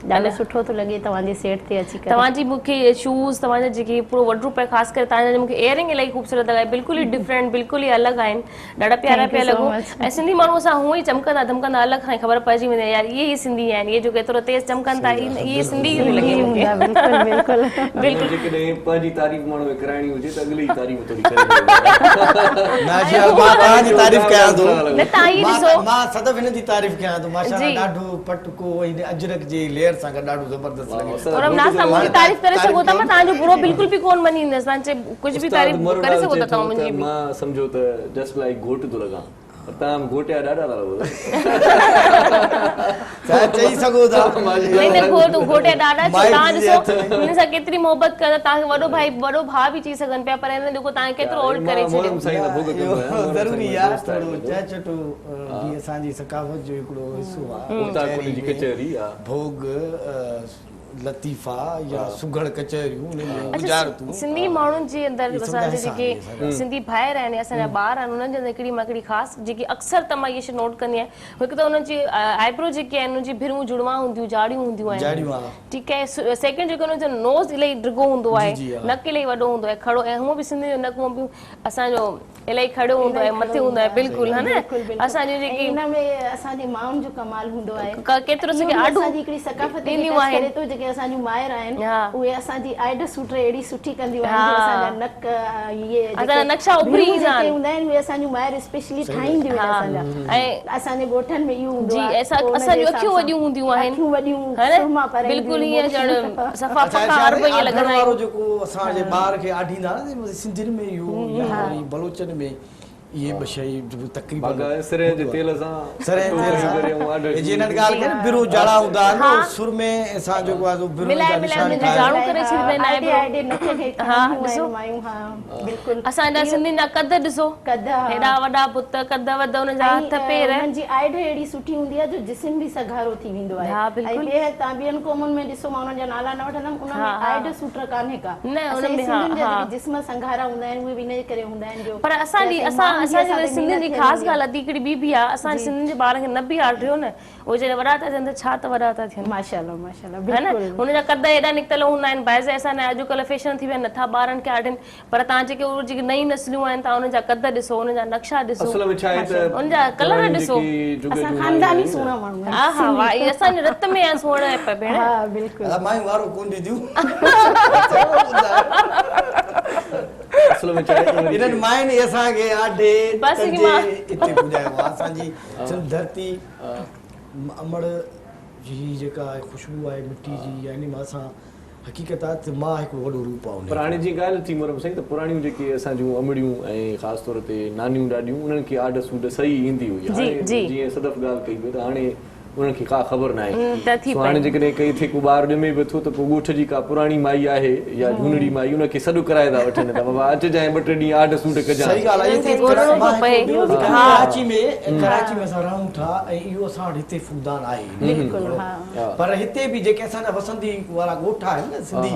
ॾाढो सुठो थो लॻे तव्हांजे सेट ते अची करे। तव्हांजी मूंखे शूज़, तव्हांजा जेके पूरो वॉर्डरोब आहे, ख़ासि करे तव्हांजा मूंखे इयरिंग इलाही ख़ूबसूरत लॻा, बिल्कुलु ई डिफरेंट, बिल्कुलु ई अलॻि आहिनि, ॾाढा प्यारा पिया लॻो। ऐं सिंधी माण्हू असां हूअं ई चमकंदा धमकंदा अलॻि खां ई ख़बर पइजी वेंदी आहे यार इहे ई सिंधी आहिनि, इहे जेके एतिरो तेज़ चमकनि था इहे सिंधी ई लॻे मूंखे। बिल्कुलु बिल्कुलु। जेकॾहिं पंहिंजी तारीफ़ माण्हू खे कराइणी हुजे त अॻिली तारीफ़ थोरी करे मां तव्हांजी तारीफ़ कयां थो। न तव्हां इहे ॾिसो, मां सदफ हिन जी तारीफ़ कयां थो, माशाअल्लाह ॾाढो पटको अजरक जी लेयर सां गॾु ॾाढो ज़बरदस्त और हम नास मुझे तारीफ करे सको था, मैं तांजो बुरो बिल्कुल भी कोन मनी न सांचे कुछ भी तारीफ करे सको था तव्हां मुंहिंजी। मां सम्झो त जस्ट लाइक घोट थो लॻां, पर तव्हां घोटिया ॾाढा था लॻो चई सघो था। नहीं घोटिया ॾाढा तव्हां ॾिसो हुन सां केतिरी मोहबत कंदा, तव्हांखे वॾो भाई वॾो भाउ बि चई सघनि पिया, पर हिन जेको तव्हां केतिरो ओल्ड करे छॾियो। ज़रूरी आहे थोरो चहचटो भी असांजी सकाफ़त जो हिकिड़ो हिसो आहे। कचहरी भोग लतीफ़ा या सुघड़ कचहरियूं उन में गुजारतूं सिंधी माण्हुनि जे अंदरि असांजे जेके सिंधी भाइर आहिनि असांजा ॿार आहिनि उन्हनि जे अंदरि हिकिड़ी मां हिकिड़ी ख़ासि जेकी अक्सर त मां इहे शइ नोट कंदी आहियां हिकु त उन्हनि जी आईब्रो जेके आहिनि उन्हनि जी भिरूं जुड़वा हूंदियूं जाड़ियूं हूंदियूं आहिनि ठीकु आहे सेकेंड जेको उन्हनि जो नोज़ इलाही डिघो हूंदो आहे नक इलाही वॾो हूंदो आहे खड़ो ऐं हूअं बि सिंधी जो नक हूअं बि असांजो इलाही खड़ो हूंदो आहे मथे हूंदो आहे बिल्कुलु हा न असांजी जेकी हिन में असांजे माउनि जो कमाल हूंदो आहे केतिरो सॼी आडू असांजी हिकिड़ी सकाफ़त करे थो जेके असांजूं माइर आहिनि उहे असांजी आइड सूट अहिड़ी सुठी कंदियूं आहिनि असांजा नक इहे असांजा नक्शा उभरी हूंदा आहिनि उहे असांजूं माइर स्पेशली ठाहींदियूं आहिनि असांजा ऐं असांजे ॻोठनि में इहो हूंदो आहे असांजूं अखियूं वॾियूं हूंदियूं आहिनि अखियूं वॾियूं बिल्कुलु हीअं ॼण सफ़ा पका अरब ईअं लॻंदा आहिनि जेको असांजे ॿार खे आॾींदा न सिंधियुनि में इहो या बलोचनि में ये बशई जो तकरीबन सरे जे तेल सां जिन्हनि ॻाल्हि कई बिरू जाड़ा हूंदा आहिनि सुर में असां जेको आहे बिरू जा निशान जाड़ू करे छॾींदा आहिनि आइडे नक खे हा ॾिसो मायूं हा बिल्कुलु असांजा सिंधियुनि जा कद ॾिसो कद हेॾा वॾा पुत कद वध उन्हनि जा हथ पेर उन्हनि जी आइड अहिड़ी सुठी हूंदी आहे जो जिस्म बि सघारो थी वेंदो आहे हा बिल्कुलु तव्हां ॿियनि क़ौमुनि में ॾिसो मां उन्हनि जा नाला न वठंदमि उन्हनि में आइड सूट कान्हे का न उन्हनि में हा जिस्म संघारा हूंदा आहिनि उहे बि इन करे हूंदा आहिनि जो पर असांजे सिंधियुनि जी ख़ासि ॻाल्हि आहे हिकिड़ी ॿी बि आहे असांजे सिंधियुनि जे ॿारनि खे न बि आड्रियो न उहे जॾहिं वॾा था थियनि त छा त वॾा था थियनि माशाल्लाह माशाल्लाह है न हुनजा कद एॾा निकितल हूंदा आहिनि बाइज़ असां अॼुकल्ह फैशन थी विया आहिनि नथा ॿारनि खे आॾिनि पर तव्हां जेके उहे जेके नई नस्लियूं आहिनि तव्हां हुनजा कद ॾिसो हुनजा नक्शा ॾिसो हुनजा कलर ॾिसो असां खानदानी सुहिणा माण्हू हा हा वाह असांजे रत में आहे सुहिणा पिया भेण हा बिल्कुलु मायूं वारो कोन ॾींदियूं इन्हनि माइनि असांखे आॾे हिते पुॼायो आहे असांजी सिंध धरती अमड़ जी जेका ख़ुशबू आहे मिट्टी जी यानी मां असां हक़ीक़त आहे त मां हिकिड़ो वॾो रूप आहे पर हाणे जी ॻाल्हि थी मोरम साईं त पुराणियूं जेके असांजूं अमड़ियूं ऐं ख़ासि तौर ते नानियूं ॾाॾियूं उन्हनि खे आॾ सूड सही ईंदी हुई जीअं सदफ़ ॻाल्हि कई हुई त हाणे उन्हनि खे का ख़बर न आहे हाणे जेकॾहिं किथे को ॿार ॼमे बि थो त पोइ ॻोठ जी का पुराणी माई आहे या झूनड़ी माई उनखे सॾु कराए था वठनि त बाबा अचजांइ ॿ टे ॾींहं आॾ सूट कजांइ कराची में असां रहूं था ऐं इहो असां वटि हिते फूदान आहे पर हिते बि जेके असांजा वसंती वारा ॻोठ आहिनि न सिंधी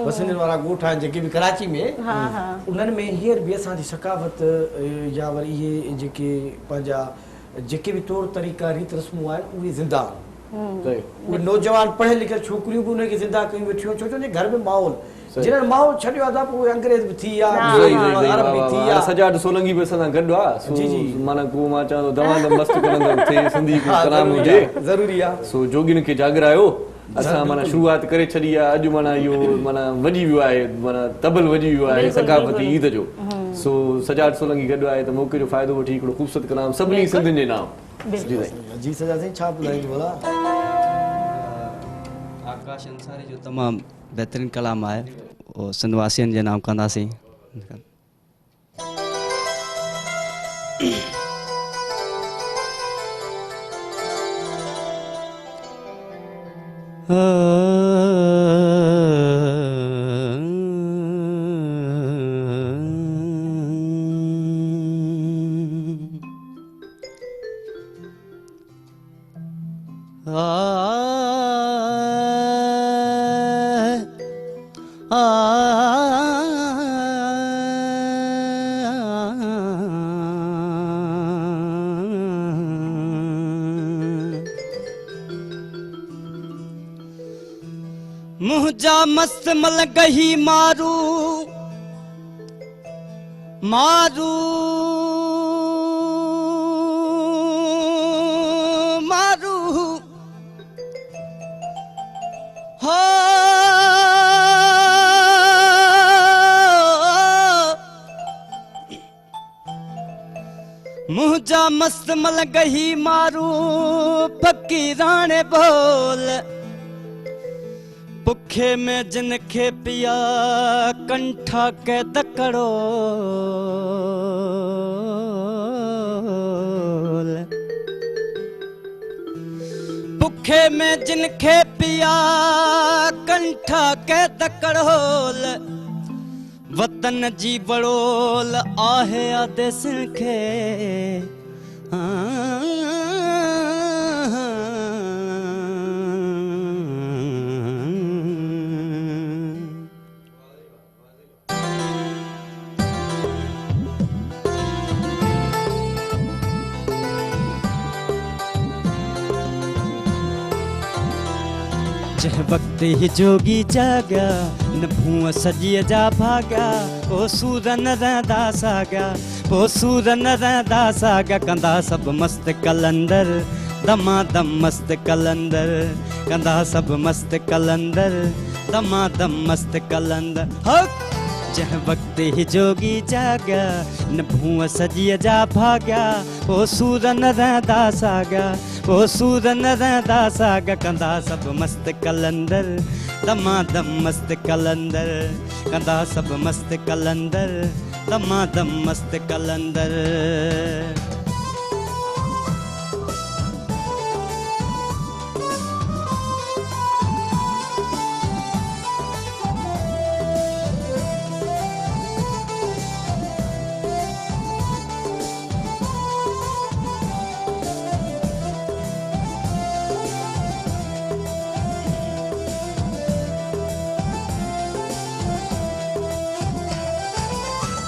वसंती वारा ॻोठ आहिनि जेके बि कराची में उन्हनि में हींअर बि असांजी सकाफ़त या वरी इहे जेके पंहिंजा जेके बि तौर तरीक़ा रीत रस्मूं आहिनि उहे ज़िंदा आहिनि उहे नौजवान पढ़ियल लिखियल छोकिरियूं बि उनखे ज़िंदा कयूं वेठियूं छो जो घर में माहौल जिन्हनि माहौल छॾियो आहे त पोइ अंग्रेज़ बि थी विया सजा सोलंगी बि असां सां गॾु आहे माना को मां चवां थो दवा त मस्तु कलंदो थिए सिंधी कलाम हुजे ज़रूरी आहे सो जोगियुनि खे जागरायो असां माना शुरूआत करे छॾी आहे अॼु माना इहो माना वॼी वियो आहे माना तबल वॼी वियो आहे सकाफ़ती ईद जो सो सजाद सोलंगी गॾु आहे त मौक़े जो फ़ाइदो वठी हिकिड़ो ख़ूबसूरत कलाम सभिनी सिंधियुनि जे नाम जी सजा साईं छा ॿुधाईंदो भला आकाश अंसारी जो तमामु बहितरीनु कलाम आहे उहो सिंध वासियुनि जे नाम कंदासीं मुझा मस्त मल गही मारू मारू मारू हो मुझा मस्त मल गही मारू फकीराने बोल बुखे में जिनखे पिया कंठा के दकड़ो बुखे में जिनखे पिया कंठा के दकड़ोल वतन जी बड़ोल आहे आदेस खे जंहिं वक़्त ही जोगी जाॻिया न भूअ सॼीअ जा भाॻिया पोइ सूर न रहंदा साॻिया पोइ सूर न रहंदा साॻिया कंदा सभु मस्त कलंदर दमादम मस्त कलंदर कंदा सभु मस्त कलंदर दमादम मस्त कलंदर हक जंहिं वक़्त ही जोगी जाॻिया न भूअ सॼीअ जा भाॻिया पोइ सूर न रहंदा साॻिया पोइ सूर न रहंदा साॻिया कंदा सभु मस्त कलंदर दमादम मस्त कलंदर कंदा सभु मस्त कलंदर दमादम मस्त कलंदर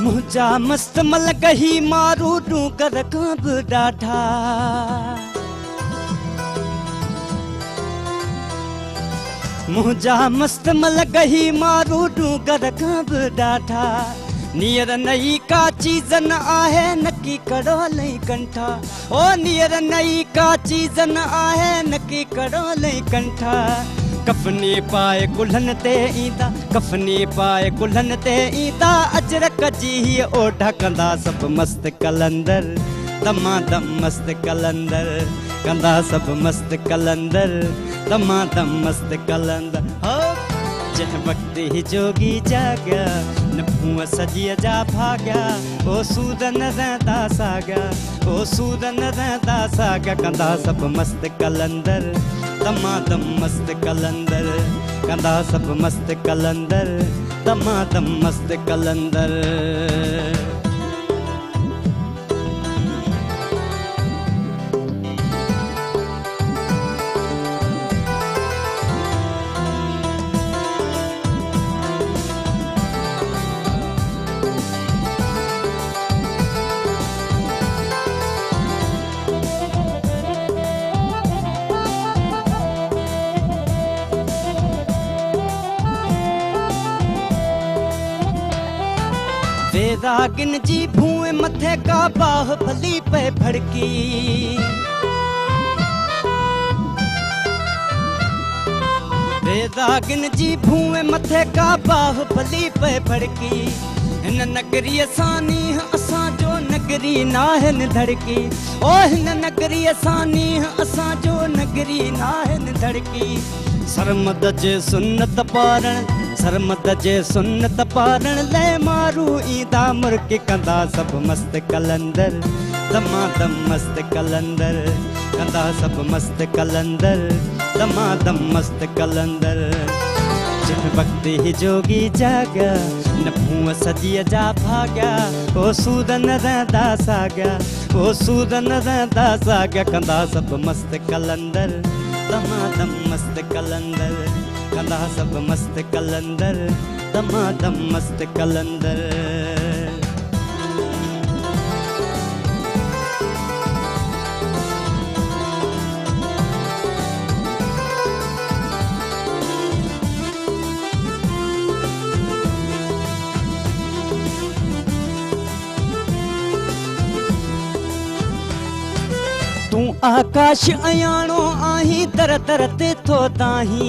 मुंहिंजा मस्त मल गही मारू डूंगर खां बि ॾाढा मुंहिंजा मस्त मल गही मारू डूंगर खां बि ॾाढा नीर नई का चीज़ न आहे नकी कड़ो लई कंठा ओ नीर नई का चीज़ न आहे नकी कड़ो लई कंठा कफनी पाए कुल्हन ते ईंदा कफनी पाए कुल्हन ते ईंदा अजरक जी हीअ ओढा कंदा सभु मस्त कलंदर दमादम मस्त कलंदर कंदा सभु मस्त कलंदर दमादम मस्त कलंदर हो जंहिं वक़्त ही जोगी जाॻिया न भूअ सॼीअ जा भाॻिया पोइ सूर न रहंदा साॻिया पोइ सूर न रहंदा साॻिया कंदा सभु मस्त कलंदर दमादम मस्त कलंदर कंदा सभु मस्त कलंदर दमादम मस्त कलंदर रागिन जी भूए मथे का बाह भली पे भड़की रागिन जी भूए मथे का बाह भली पे भड़की हिन नगरीअ सानी असांजो नगरी नाहिन धड़की ओ हिन नगरीअ सानी असांजो नगरी नाहिन धड़की सरमद जे सुन्नत पारण सरमद जे सुन्नत पारण ले मारू ईंदा मुर्क कंदा सभु मस्त कलंदर दमादम मस्त कलंदर कंदा सभु मस्त कलंदर दमादम मस्त कलंदर जंहिं वक़्त ही जोगी जाॻिया न भूअ सॼीअ जा भाॻिया पोइ सूर न रहंदा साॻिया पोइ सूर न रहंदा साॻिया कंदा सभु मस्त कलंदर दमादम मस्त कलंदर कंदा सभु मस्त कलंदर दमादम मस्त कलंदर तू आकाश अयाणो आही तर तर ते थो ताही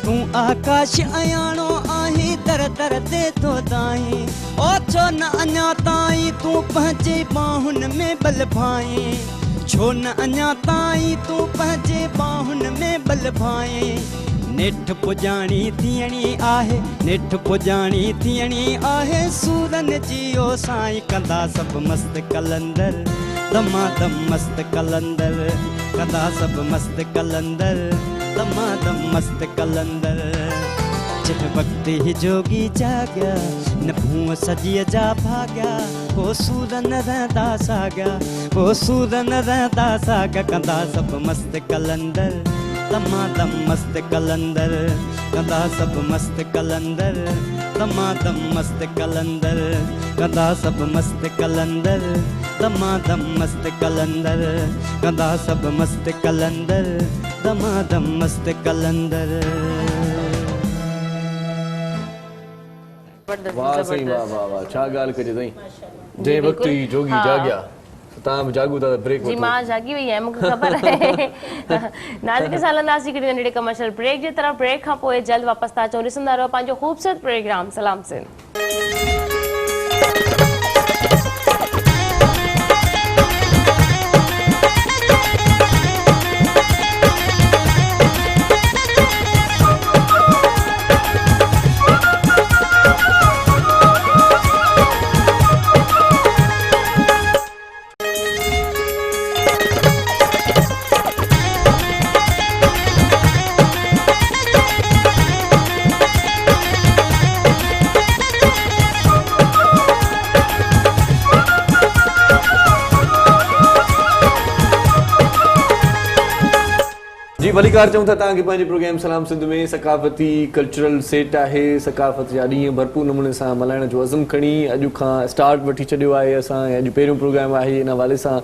तू आकाश अयाणो आही तर तर ते थो ताही ओ छो न अञा ताईं तू पंहिंजे बाहुनि में बल भाई छो न अञा ताईं तू पंहिंजे बाहुनि में बल भाई नेठ पुजाणी थियणी आहे नेठ पुजाणी थियणी आहे सूरन जी ओ साईं कंदा सभु मस्त कलंदर दमादम मस्त कलंदर कंदा सभु मस्त कलंदर दमादम मस्त कलंदर जंहिं वक़्त ही जोगी जाॻिया न भूअ सॼीअ जा भाॻिया पोइ सूर न रहंदा साॻिया पोइ सूर न रहंदा साॻिया कंदा सभु मस्त कलंदर दमादम मस्त कलंदर कंदा सभु मस्त कलंदर दमादम मस्त कलंदर कंदा सब मस्त कलंदर दमादम मस्त कलंदर कंदा सब मस्त कलंदर दमादम मस्त कलंदर। वाह साईं वाह वाह वाह छा ॻाल्हि कजे साईं जंहिं वक़्तु ई जोगी जाॻिया तव्हां बि जाॻो था ब्रेक जी मां जागी वई आहियां मूंखे ख़बर आहे नाज़िक सां हलंदासीं हिकिड़ी नंढड़ी कमर्शियल ब्रेक जे तरफ़ ब्रेक खां पोइ जल्द वापसि था अचूं ॾिसंदा रहो पंहिंजो ख़ूबसूरत प्रोग्राम सलाम सिंध। जी भलीकार चऊं था तव्हांखे पंहिंजे प्रोग्राम सलाम सिंध में सकाफ़ती कल्चरल सेट आहे सकाफ़त जा ॾींहं भरपूर नमूने सां मल्हाइण जो अज़म खणी अॼु खां स्टार्ट वठी छॾियो आहे असां अॼु पहिरियों प्रोग्राम आहे इन हवाले सां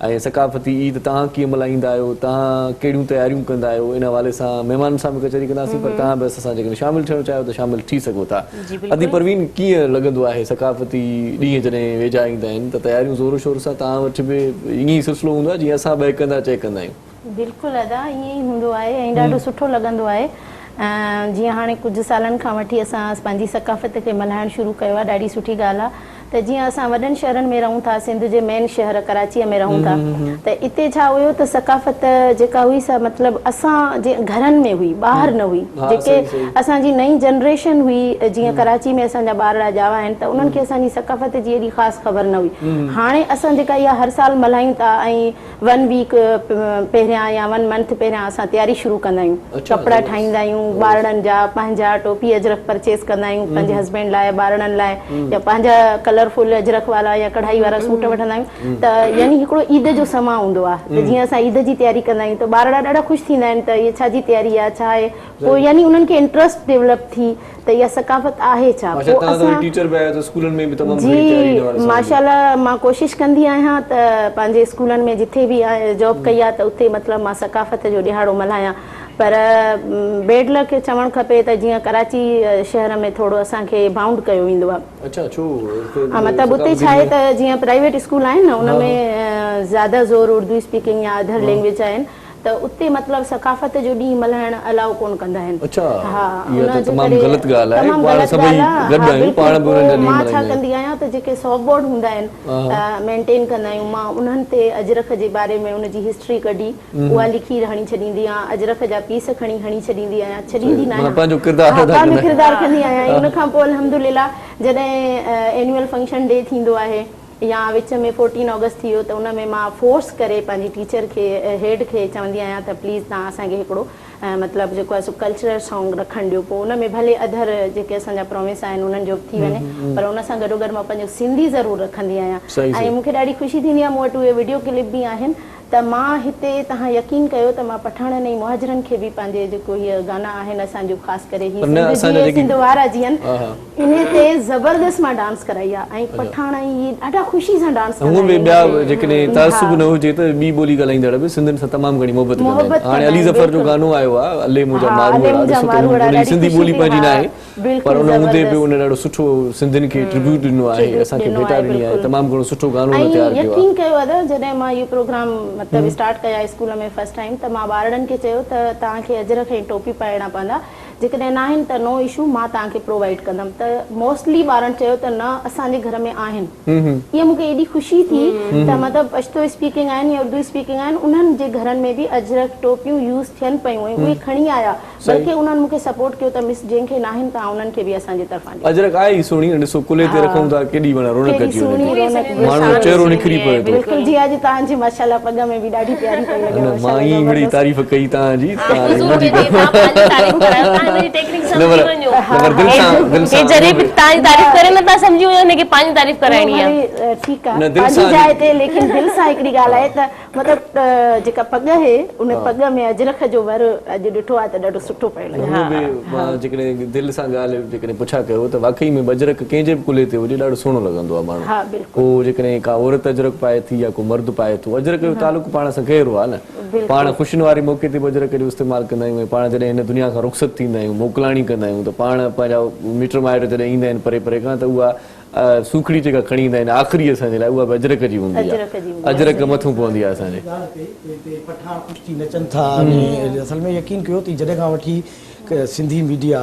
ऐं सकाफ़ती ईद तव्हां कीअं मल्हाईंदा आहियो तव्हां कहिड़ियूं तयारियूं कंदा आहियो इन हवाले सां महिमाननि सां बि कचहरी कंदासीं पर तव्हां बि असां जेकॾहिं शामिलु थियणु चाहियो त शामिलु थी सघो था। अदी परवीन कीअं लॻंदो आहे सकाफ़ती ॾींहं जॾहिं वेझा ईंदा आहिनि त तयारियूं ज़ोर शोर सां तव्हां वटि बि ईअं ई सिलसिलो हूंदो आहे जीअं असां बहकंदा चहकंदा आहियूं? बिल्कुलु अदा ईअं ई हूंदो आहे ऐं ॾाढो सुठो लॻंदो आहे। जीअं हाणे कुझु सालनि खां वठी असां पंहिंजी सकाफ़त खे मल्हाइणु शुरू कयो आहे ॾाढी सुठी ॻाल्हि आहे त जीअं असां वॾनि शहरनि में रहूं था सिंध जे मेन शहर कराचीअ में रहूं था त इते छा हुयो त सकाफ़त जेका हुई सा मतिलबु असां जे घरनि में हुई ॿाहिरि न हुई जेके असांजी नई जनरेशन हुई जीअं कराची में असांजा ॿार ॼावा आहिनि त उन्हनि खे असांजी सकाफ़त जी एॾी ख़ासि ख़बर न हुई। हाणे असां जेका इहा हर साल मल्हायूं था ऐं 1 वीक पहिरियां या 1 मंथ पहिरियां असां तयारी शुरू कंदा आहियूं कपिड़ा ठाहींदा आहियूं ॿारनि जा पंहिंजा टोपी अजरक परचेस कंदा आहियूं पंहिंजे हस्बैंड लाइ ॿारनि लाइ या पंहिंजा कलरफुल अजरक वारा या कढ़ाई वारा सूट वठंदा आहियूं त यानी हिकिड़ो ईद जो समा हूंदो आहे त जीअं असां ईद जी तयारी कंदा आहियूं त ॿार ॾाढा ख़ुशि थींदा आहिनि त इहा छा जी तयारी आहे छा आहे पोइ यानी उन्हनि खे इंट्रस्ट डेवलप थी त इहा सकाफ़त आहे छा जी माशाल्लाह मां कोशिशि कंदी आहियां त पंहिंजे स्कूलनि में जिथे बि जॉब कई आहे त उते मतिलबु मां सकाफ़त जो ॾिहाड़ो मल्हायां पर बेड लक खे चवणु खपे त जीअं कराची शहर में थोरो असांखे बाउंड कयो वेंदो आहे। अच्छा छो मतिलबु उते छा आहे त जीअं प्राइवेट स्कूल आहिनि न उनमें ज़्यादा ज़ोर उर्दू स्पीकिंग या अदर लैंग्वेज आहिनि त उते मतिलबु सकाफ़त जो ॾींहुं मल्हाइण अलाउ कोन कंदा आहिनि। मां छा कंदी आहियां त जेके सॉफ्ट बोर्ड हूंदा आहिनि मेंटेन कंदा आहियूं मां उन्हनि ते अजरक जे बारे में उनजी हिस्ट्री कढी उहा लिखी हणी छॾींदी आहियां अजरक जा पीस खणी हणी छॾींदी आहियां छॾींदी न आहियां पंहिंजो किरदारु कंदी आहियां। उन खां पोइ अल्हम्दुलिल्लाह जॾहिं एनुअल फंक्शन डे थींदो आहे या विच में 14 अगस्त थी वियो त उन में मां फोर्स करे पंहिंजी टीचर खे हेड खे चवंदी आहियां त प्लीज़ तव्हां असांखे हिकिड़ो मतिलबु जेको आहे सो कल्चरल सॉन्ग रखणु ॾियो पोइ उन में भले अदर जेके असांजा प्रोमिस आहिनि उन्हनि जो थी वञे पर उन सां गॾोगॾु मां पंहिंजो सिंधी ज़रूरु रखंदी आहियां ऐं मूंखे ॾाढी ख़ुशी थींदी आहे मूं वटि उहे वीडियो क्लिप बि आहिनि त मां हिते तव्हां यकीन कयो त मां पठाणनि ऐं मुहाजिरनि खे बि पंहिंजे जेको हीअ गाना आहिनि असांजो ख़ासि करे सिंध वारा जीअं इन ते ज़बरदस्त मां डांस कराई आहे ऐं पठाण इहे ॾाढा ख़ुशी सां डांस जेकॾहिं तासुब न हुजे त ॿी ॿोली ॻाल्हाईंदड़ बि सिंधियुनि सां तमामु घणी मोहबत कंदा आहिनि। हाणे अली ज़फर जो गानो आयो आहे अले मुंहिंजा मारूड़ा सिंधी ॿोली पंहिंजी न आहे पर उन हूंदे बि उन ॾाढो सुठो सिंधियुनि खे ट्रिब्यूट ॾिनो आहे असांखे भेटा ॾिनी आहे तमामु घणो सुठो गानो तयारु कयो आहे। यकीन कयो अदा जॾहिं मां इहो प्रोग्राम मतिलबु स्टार्ट कया स्कूल में फर्स्ट टाइम त मां ॿारनि खे चयो त तव्हांखे अजरक ऐं टोपी पाइणा पवंदा जेकॾहिं न आहिनि त नो इशू मां तव्हांखे प्रोवाइड कंदमि त मोस्टली ॿारनि चयो त न असांजे घर में आहिनि। ईअं मूंखे एॾी ख़ुशी थी त मतिलबु पश्तो स्पीकिंग आहिनि या उर्दू स्पीकिंग आहिनि उन्हनि जे घरनि में बि अजरक टोपियूं यूज़ थियनि पियूं ऐं उहे खणी आया बल्कि उन्हनि मूंखे सपोर्ट कयो त मिस जंहिंखे न आहिनि तव्हां उन्हनि खे बि असांजे तरफ़ां अजरक आहे सुहिणी ॾिसो कुले ते रखूं था केॾी वण रौनक अची वञे माण्हू चेहरो निखरी पए थो। बिल्कुलु जी अॼु तव्हांजी माशाल्लाह पग में बि ॾाढी प्यारी पई लॻे मां ई घणी तारीफ़ कई तव्हांजी तव्हां हिनजी टेक्निक न सम्झी पर- वञो न पर दिलि सां- दिलि सां- हे जॾहिं बि तव्हांजी तारीफ़ करे न था सम्झी वञो हिनखे पंहिंजी तारीफ़ कराइणी आहे भले, ठीकु आहे न, दिलि पंहिंजी सां- जाइ ते लेकिन दिलि सां हिकिड़ी ॻाल्हि आहे त मतिलबु जेका पग आहे उन पग में अजरक जो वर अॼु ॾिठो आहे त ॾाढो सुठो पियो लॻे उहो बि मां जेकॾहिं दिलि सां ॻाल्हि जेकॾहिं पुछा कयो त वाकई में अजरक कंहिंजे बि कुल्हे ते हुजे ॾाढो सुहिणो लॻंदो आहे माण्हू हा बिल्कुलु को जेकॾहिं का औरत अजरक पाए थी या को मर्द पाए थो अजरक जो तालुक पाण सां गहरो आहे न पाण ख़ुशियुनि वारे मौक़े ते बि अजरक जो इस्तेमालु कंदा आहियूं ऐं पाण जॾहिं हिन दुनिया खां रुख़सत थींदा आहियूं मोकिलाणी कंदा आहियूं त पाण पंहिंजा मिट माइट जॾहिं ईंदा आहिनि परे परे खां त उहा सूखड़ी जेका खणी ईंदा आहिनि आख़िरी असांजे लाइ उहा बि अजरक जी हूंदी अजरक जी आहे हूंदी अजरक मथां पवंदी आहे असांजे पठान कुश्ती नचनि था अने असल में यकीन कयो थी जॾहिं खां वठी सिंधी मीडिया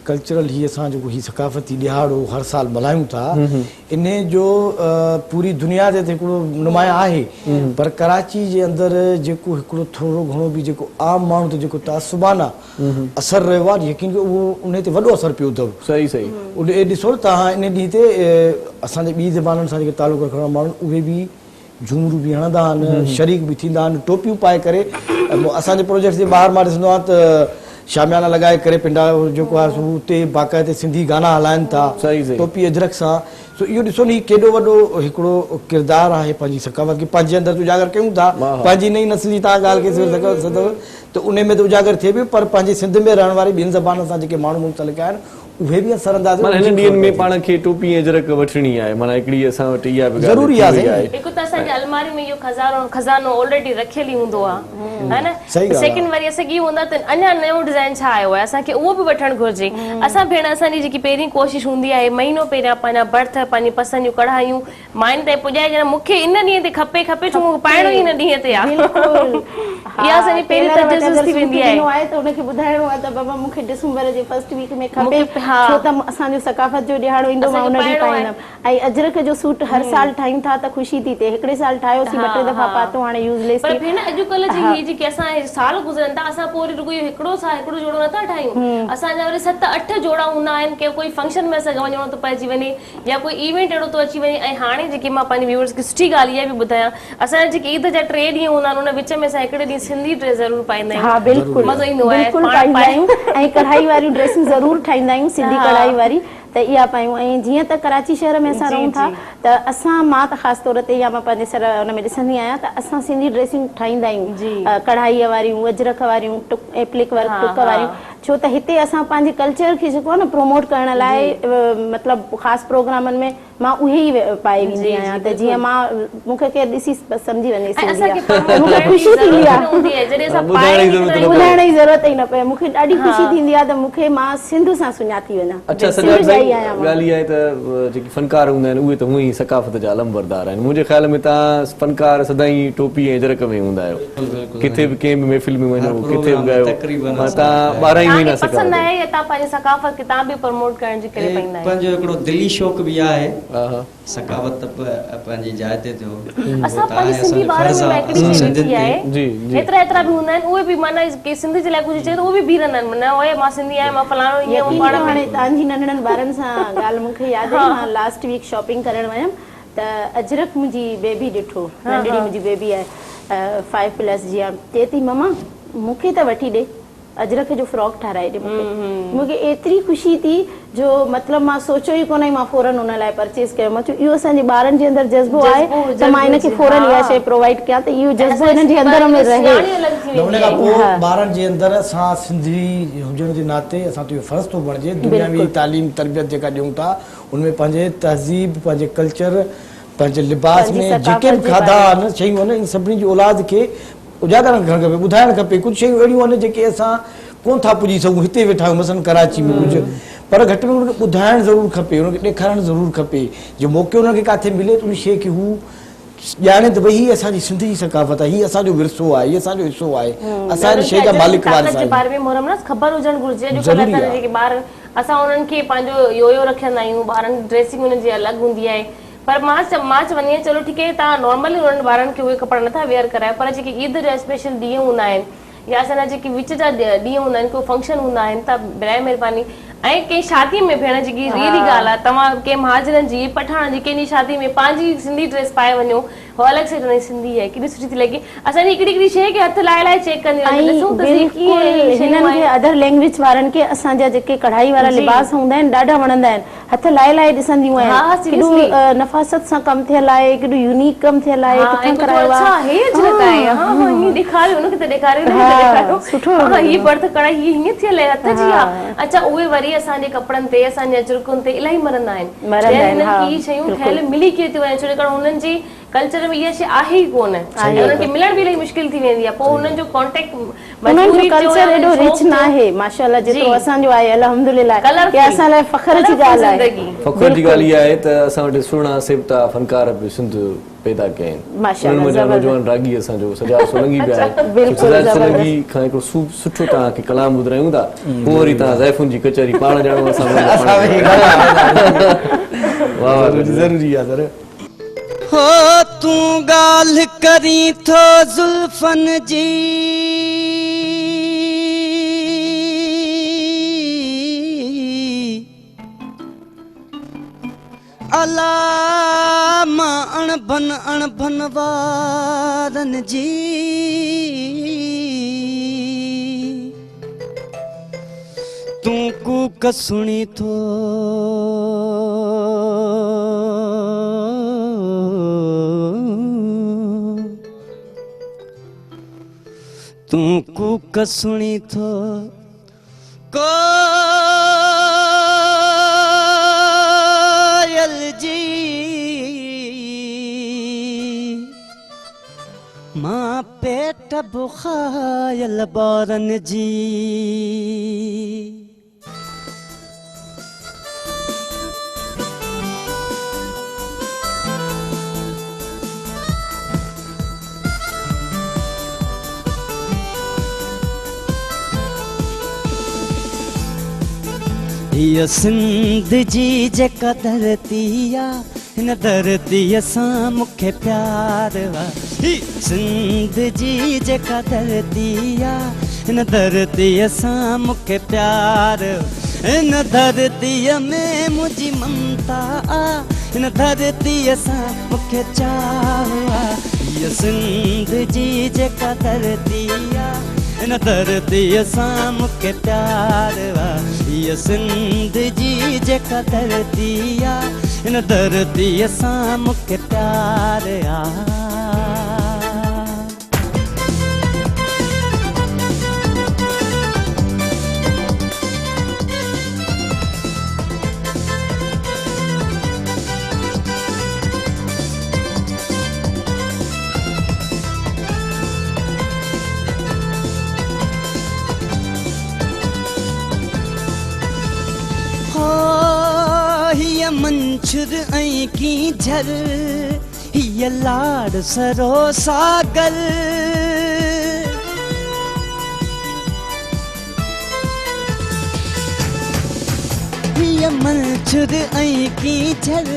कल्चरल ही असां जेको ही सकाफ़ती ॾिहाड़ो हर साल मल्हायूं था इन जो पूरी दुनिया ते हिकिड़ो नुमाया आहे पर कराची जे अंदरि जेको हिकिड़ो थोरो घणो बि जेको आम माण्हू ते जेको तासुबाना असरु रहियो आहे यकीन कयो उहो उन ते वॾो असरु पियो अथव सही सही उन ॾिसो तव्हां इन ॾींहं ते असांजे ॿी ज़बानुनि सां जेके तालुक रखण वारा माण्हू उहे बि झूमरू बि हणंदा आहिनि शरीक बि थींदा आहिनि टोपियूं पाए करे असांजे प्रोजेक्ट जे ॿाहिरि मां ॾिसंदो आहियां त शामियाना लॻाए करे पिंडा जेको आहे सो उते बाक़ाइदे सिंधी गाना हलाइनि था सही सही टोपी अजरक सां सो इहो ॾिसो नी केॾो वॾो हिकिड़ो किरदारु आहे पंहिंजी सकाफ़त खे पंहिंजे अंदरि उजागर कयूं था पंहिंजी नई नस्ल जी तव्हां ॻाल्हि करे सघंदव त उन में त उजागर थिए पियो पर पंहिंजे सिंध में रहण वारी ॿियनि ज़बान सां जेके माण्हू मुंसलिक आहिनि उहे बि असरअंदाज़ माना हिन ॾींहंनि में पाण खे टोपी ऐं अजरक वठणी आहे माना हिकिड़ी असां वटि इहा बि ॻाल्हि ज़रूरी आहे, थी वई सही। हिकु त असांजे अलमारी में इहो खज़ानो ऑलरेडी रखियल ई हूंदो आहे है न सही ॻाल्हि आहे। सेकेंड वरी असांखे इहो हूंदो आहे त अञा नयो डिज़ाइन छा आयो आहे असांखे उहो बि वठणु घुरिजे असां भेण असांजी जेकी पहिरीं कोशिशि हूंदी आहे महीनो पहिरियां पंहिंजा बर्थ पंहिंजी पसंदि जूं कढ़ायूं माइनि ताईं पुॼाए ॼण मूंखे इन ॾींहं ते खपे छो पाइणो ई हिन ॾींहं ते आहे इहा असांजी पहिरीं तजस्सुस थी वेंदी आहे त उनखे ॿुधाइणो आहे त बाबा मूंखे डिसंबर जे फर्स्ट वीक में खपे मूंखे- हा। छो त असांजो सकाफ़त जो ॾिहाड़ो ईंदो मां उन ॾींहुं पाईंदमि ऐं अजरक जो सूट हर साल ठाहियूं था त ख़ुशी थी थिए हिकिड़े साल ठाहियोसीं ॿ टे दफ़ा पातो हाणे यूज़लेस पर भेण अॼुकल्ह जी ही जेके असां साल गुज़रनि था असां पोइ वरी रुॻो इहो हिकिड़ो जोड़ो नथा ठाहियूं असांजा वरी 7-8 जोड़ा हूंदा आहिनि के कोई फंक्शन में असांखे वञिणो थो पइजी वञे या कोई इवेंट अहिड़ो थो अची वञे ऐं हाणे जेके मां पंहिंजे व्यूअर्स खे सुठी ॻाल्हि इहा बि ॿुधायां असांजा जेके ईद जा 3 ॾींहं हूंदा आहिनि उन विच में असां हिकिड़े ॾींहुं सिंधी ड्रेस ज़रूर पाईंदा आहियूं हा बिल्कुलु मज़ो ईंदो आहे बिल्कुलु पाण पाईंदा पाए- आहियूं ऐं कढ़ाई वारियूं ड्रेसूं ज़रूरु ठाहींदा आहियूं सिंधी कढ़ाई वारी त इहा पायूं ऐं जीअं त कराची शहर में असां रहूं था त असां मां त ख़ासि तौर ते या मां पंहिंजे सर हुन में ॾिसंदी आहियां त असां सिंधी ड्रेसियूं ठाहींदा आहियूं कढ़ाईअ वारियूं अजरक वारियूं एप्लिक वर्क टुक वारियूं छो त हिते असां पंहिंजे कल्चर खे जेको आहे न प्रमोट करण लाइ मतिलबु ख़ासि प्रोग्रामनि में मां उहे ई पाए वेंदी आहियां त जीअं मां मूंखे केरु ॾिसी सम्झी वञे मूंखे ख़ुशी थींदी आहे ॿुधाइण जी ज़रूरत ई न पए मूंखे ॾाढी ख़ुशी थींदी आहे त मूंखे मां सिंध सां सुञाती वञा अच्छा सॼा ॻाल्हि आहे त जेके फनकार हूंदा आहिनि उहे त हूअं ई सकाफ़त जा अलमबरदार आहिनि मुंहिंजे ख़्याल में तव्हां फनकार सदाईं टोपी ऐं अजरक में हूंदा आहियो किथे बि कंहिं बि महफ़िल में वञो किथे बि ॻायो तव्हां 12 ई महीना पसंदि आहे या तव्हां पंहिंजे सकाफ़त खे तव्हां बि प्रमोट करण जे करे पाईंदा आहियो पंहिंजो हिकिड़ो दिली शौक़ बि आहे हा सकावत पंहिंजी जाइ ते थियो असां पंहिंजी सिंधी ॿारनि में हिकिड़ी शइ ॾिठी आहे जी जी एतिरा बि हूंदा आहिनि उहे बि माना के सिंध जे लाइ कुझु चए त उहे बि बीहंदा आहिनि माना ओए मां सिंधी आहियां मां फलाणो ईअं यकीन पाण कयो हाणे तव्हांजी नंढड़नि ॿारनि सां ॻाल्हि मूंखे यादि आहे मां लास्ट वीक शॉपिंग करणु वयमि त अजरक मुंहिंजी बेबी ॾिठो नंढड़ी मुंहिंजी बेबी आहे 5+ जी आहे चए थी ममा मूंखे त वठी ॾे अजरक जो फ्रॉक ठाराए ॾे मूंखे एतिरी ख़ुशी थी जो मतिलबु मां सोचियो ई कोन मां फौरन हुन लाइ परचेस कयो मां चयो इहो असांजे ॿारनि जे अंदरि जज़्बो आहे त मां हिनखे फौरन इहा शइ प्रोवाइड कयां त इहो जज़्बो हिननि जे अंदर में रहे उन खां पोइ ॿारनि जे अंदरि असां सिंधी हुजण जे नाते असां तो इहो फ़र्ज़ु थो बणिजे दुनियावी तालीम तरबियत जेका ॾियूं था उनमें पंहिंजे तहज़ीब पंहिंजे कल्चर पंहिंजे लिबास में जेके बि खाधा आहिनि शयूं आहिनि इन सभिनी जी औलाद खे उजागर करणु खपे ॿुधाइणु खपे कुझु शयूं अहिड़ियूं आहिनि जेके असां कोन था पुॼी सघूं हिते वेठा आहियूं मसलन कराची में कुझु पर घटि में घटि ॿुधाइणु ज़रूरु खपे हुनखे ॾेखारणु ज़रूरु खपे जो मौक़ो हुनखे किथे मिले त उन शइ खे हू ॼाणे त भई हीअ असांजी सिंध जी सकाफ़त आहे हीअ असांजो विरसो आहे हीअ असांजो हिसो आहे असां हिन शइ जा मालिक वारिस जे बारे में मोहरम न ख़बर हुजणु घुरिजे अॼुकल्ह असांजा जेके ॿार असां उन्हनि खे पंहिंजो योयो रखंदा आहियूं ॿारनि जी ड्रेसिंग हुननि जी अलॻि हूंदी आहे पर मां वञे चलो ठीकु आहे तव्हां नॉर्मली उन्हनि ॿारनि खे उहे कपिड़ा नथा वेयर करायो पर जेके ईद जा स्पेशल ॾींहं हूंदा आहिनि या असांजा जेके विच जा ॾींहं हूंदा आहिनि कोई फंक्शन हूंदा आहिनि त बराए महिरबानी ऐं कंहिं शादी में भेण जेकी रियली ॻाल्हि आहे, तव्हां कंहिं महाजननि जी पठाण जी कंहिंजी शादी में पंहिंजी सिंधी ड्रेस पाए वञो, हो अलॻि सां चवंदा सिंधी आहे, केॾी सुठी थी लॻे। असांजी हिकिड़ी शइ खे हथ लाहे चेक कंदी हिननि खे अदर लैंग्वेज वारनि खे असांजा जेके कढ़ाई वारा लिबास हूंदा आहिनि ॾाढा वणंदा आहिनि, हथ लाहे ॾिसंदियूं आहिनि, केॾो नफ़ासत सां कमु थियल आहे, केॾो यूनिक कमु थियल आहे, किथां करायो आहे, सुठो हीअ बर्थ कढ़ाई हीअं थियल आहे हथ जी आहे। अच्छा, उहे वरी असांजे कपिड़नि ते असांजे अजरकुनि ते इलाही मरंदा आहिनि, शयूं ठहियल मिली कीअं थी वञे, छो जे हुननि जी कल्चर में इहा शइ आहे ई कोन, उन्हनि खे मिलण बि इलाही मुश्किल थी वेंदी आहे, पोइ हुननि जो कॉन्टेक्ट उन्हनि जो कल्चर एॾो रिच न आहे माशाअल्लाह जेतिरो असांजो आहे अल्हम्दुलिल्लाह, कि असां लाइ फ़ख्र जी ॻाल्हि आहे। फ़ख्र जी ॻाल्हि इहा आहे त असां वटि सुहिणा सेवता फनकार बि सिंध पैदा कया आहिनि, माशाअल्लाह नौजवान रागी असांजो सजाद सोलंगी बि आहे, सजाद सोलंगी खां हिकिड़ो सुठो तव्हांखे कलाम ॿुधायूं था, पोइ वरी तव्हां ज़ैफ़ुनि जी कचहरी पाण ॼाणो, असां ज़रूरी आहे सर। हो तूं ॻाल्हि करी थो ज़ुल्फ़नि जी, अला मां अणभन वारनि जी, तूं कूक सुणी थो तूं कूक सुणी थो कोयल जी, मां पेट बुखायल ॿारनि जी। हीअ सिंध जी जेका धरती आहे, हिन धरतीअ सां मूंखे प्यार आहे, सिंध जी जेका धरती आहे, हिन धरतीअ सां मूंखे प्यार, हिन धरतीअ में मुंहिंजी ममता आहे, हिन धरतीअ सां मूंखे चाह आहे। हीअ सिंध जी जेका धरती आहे, हिन धरतीअ सां मूंखे प्यार आहे, हीअ सिंध जी जेका धरती आहे, हिन धरतीअ सां मूंखे प्यार आहे। हीअ मंशुर ऐं की झर, हीअ लाड सरो सागर, हीअ मंशुर ऐं की झर,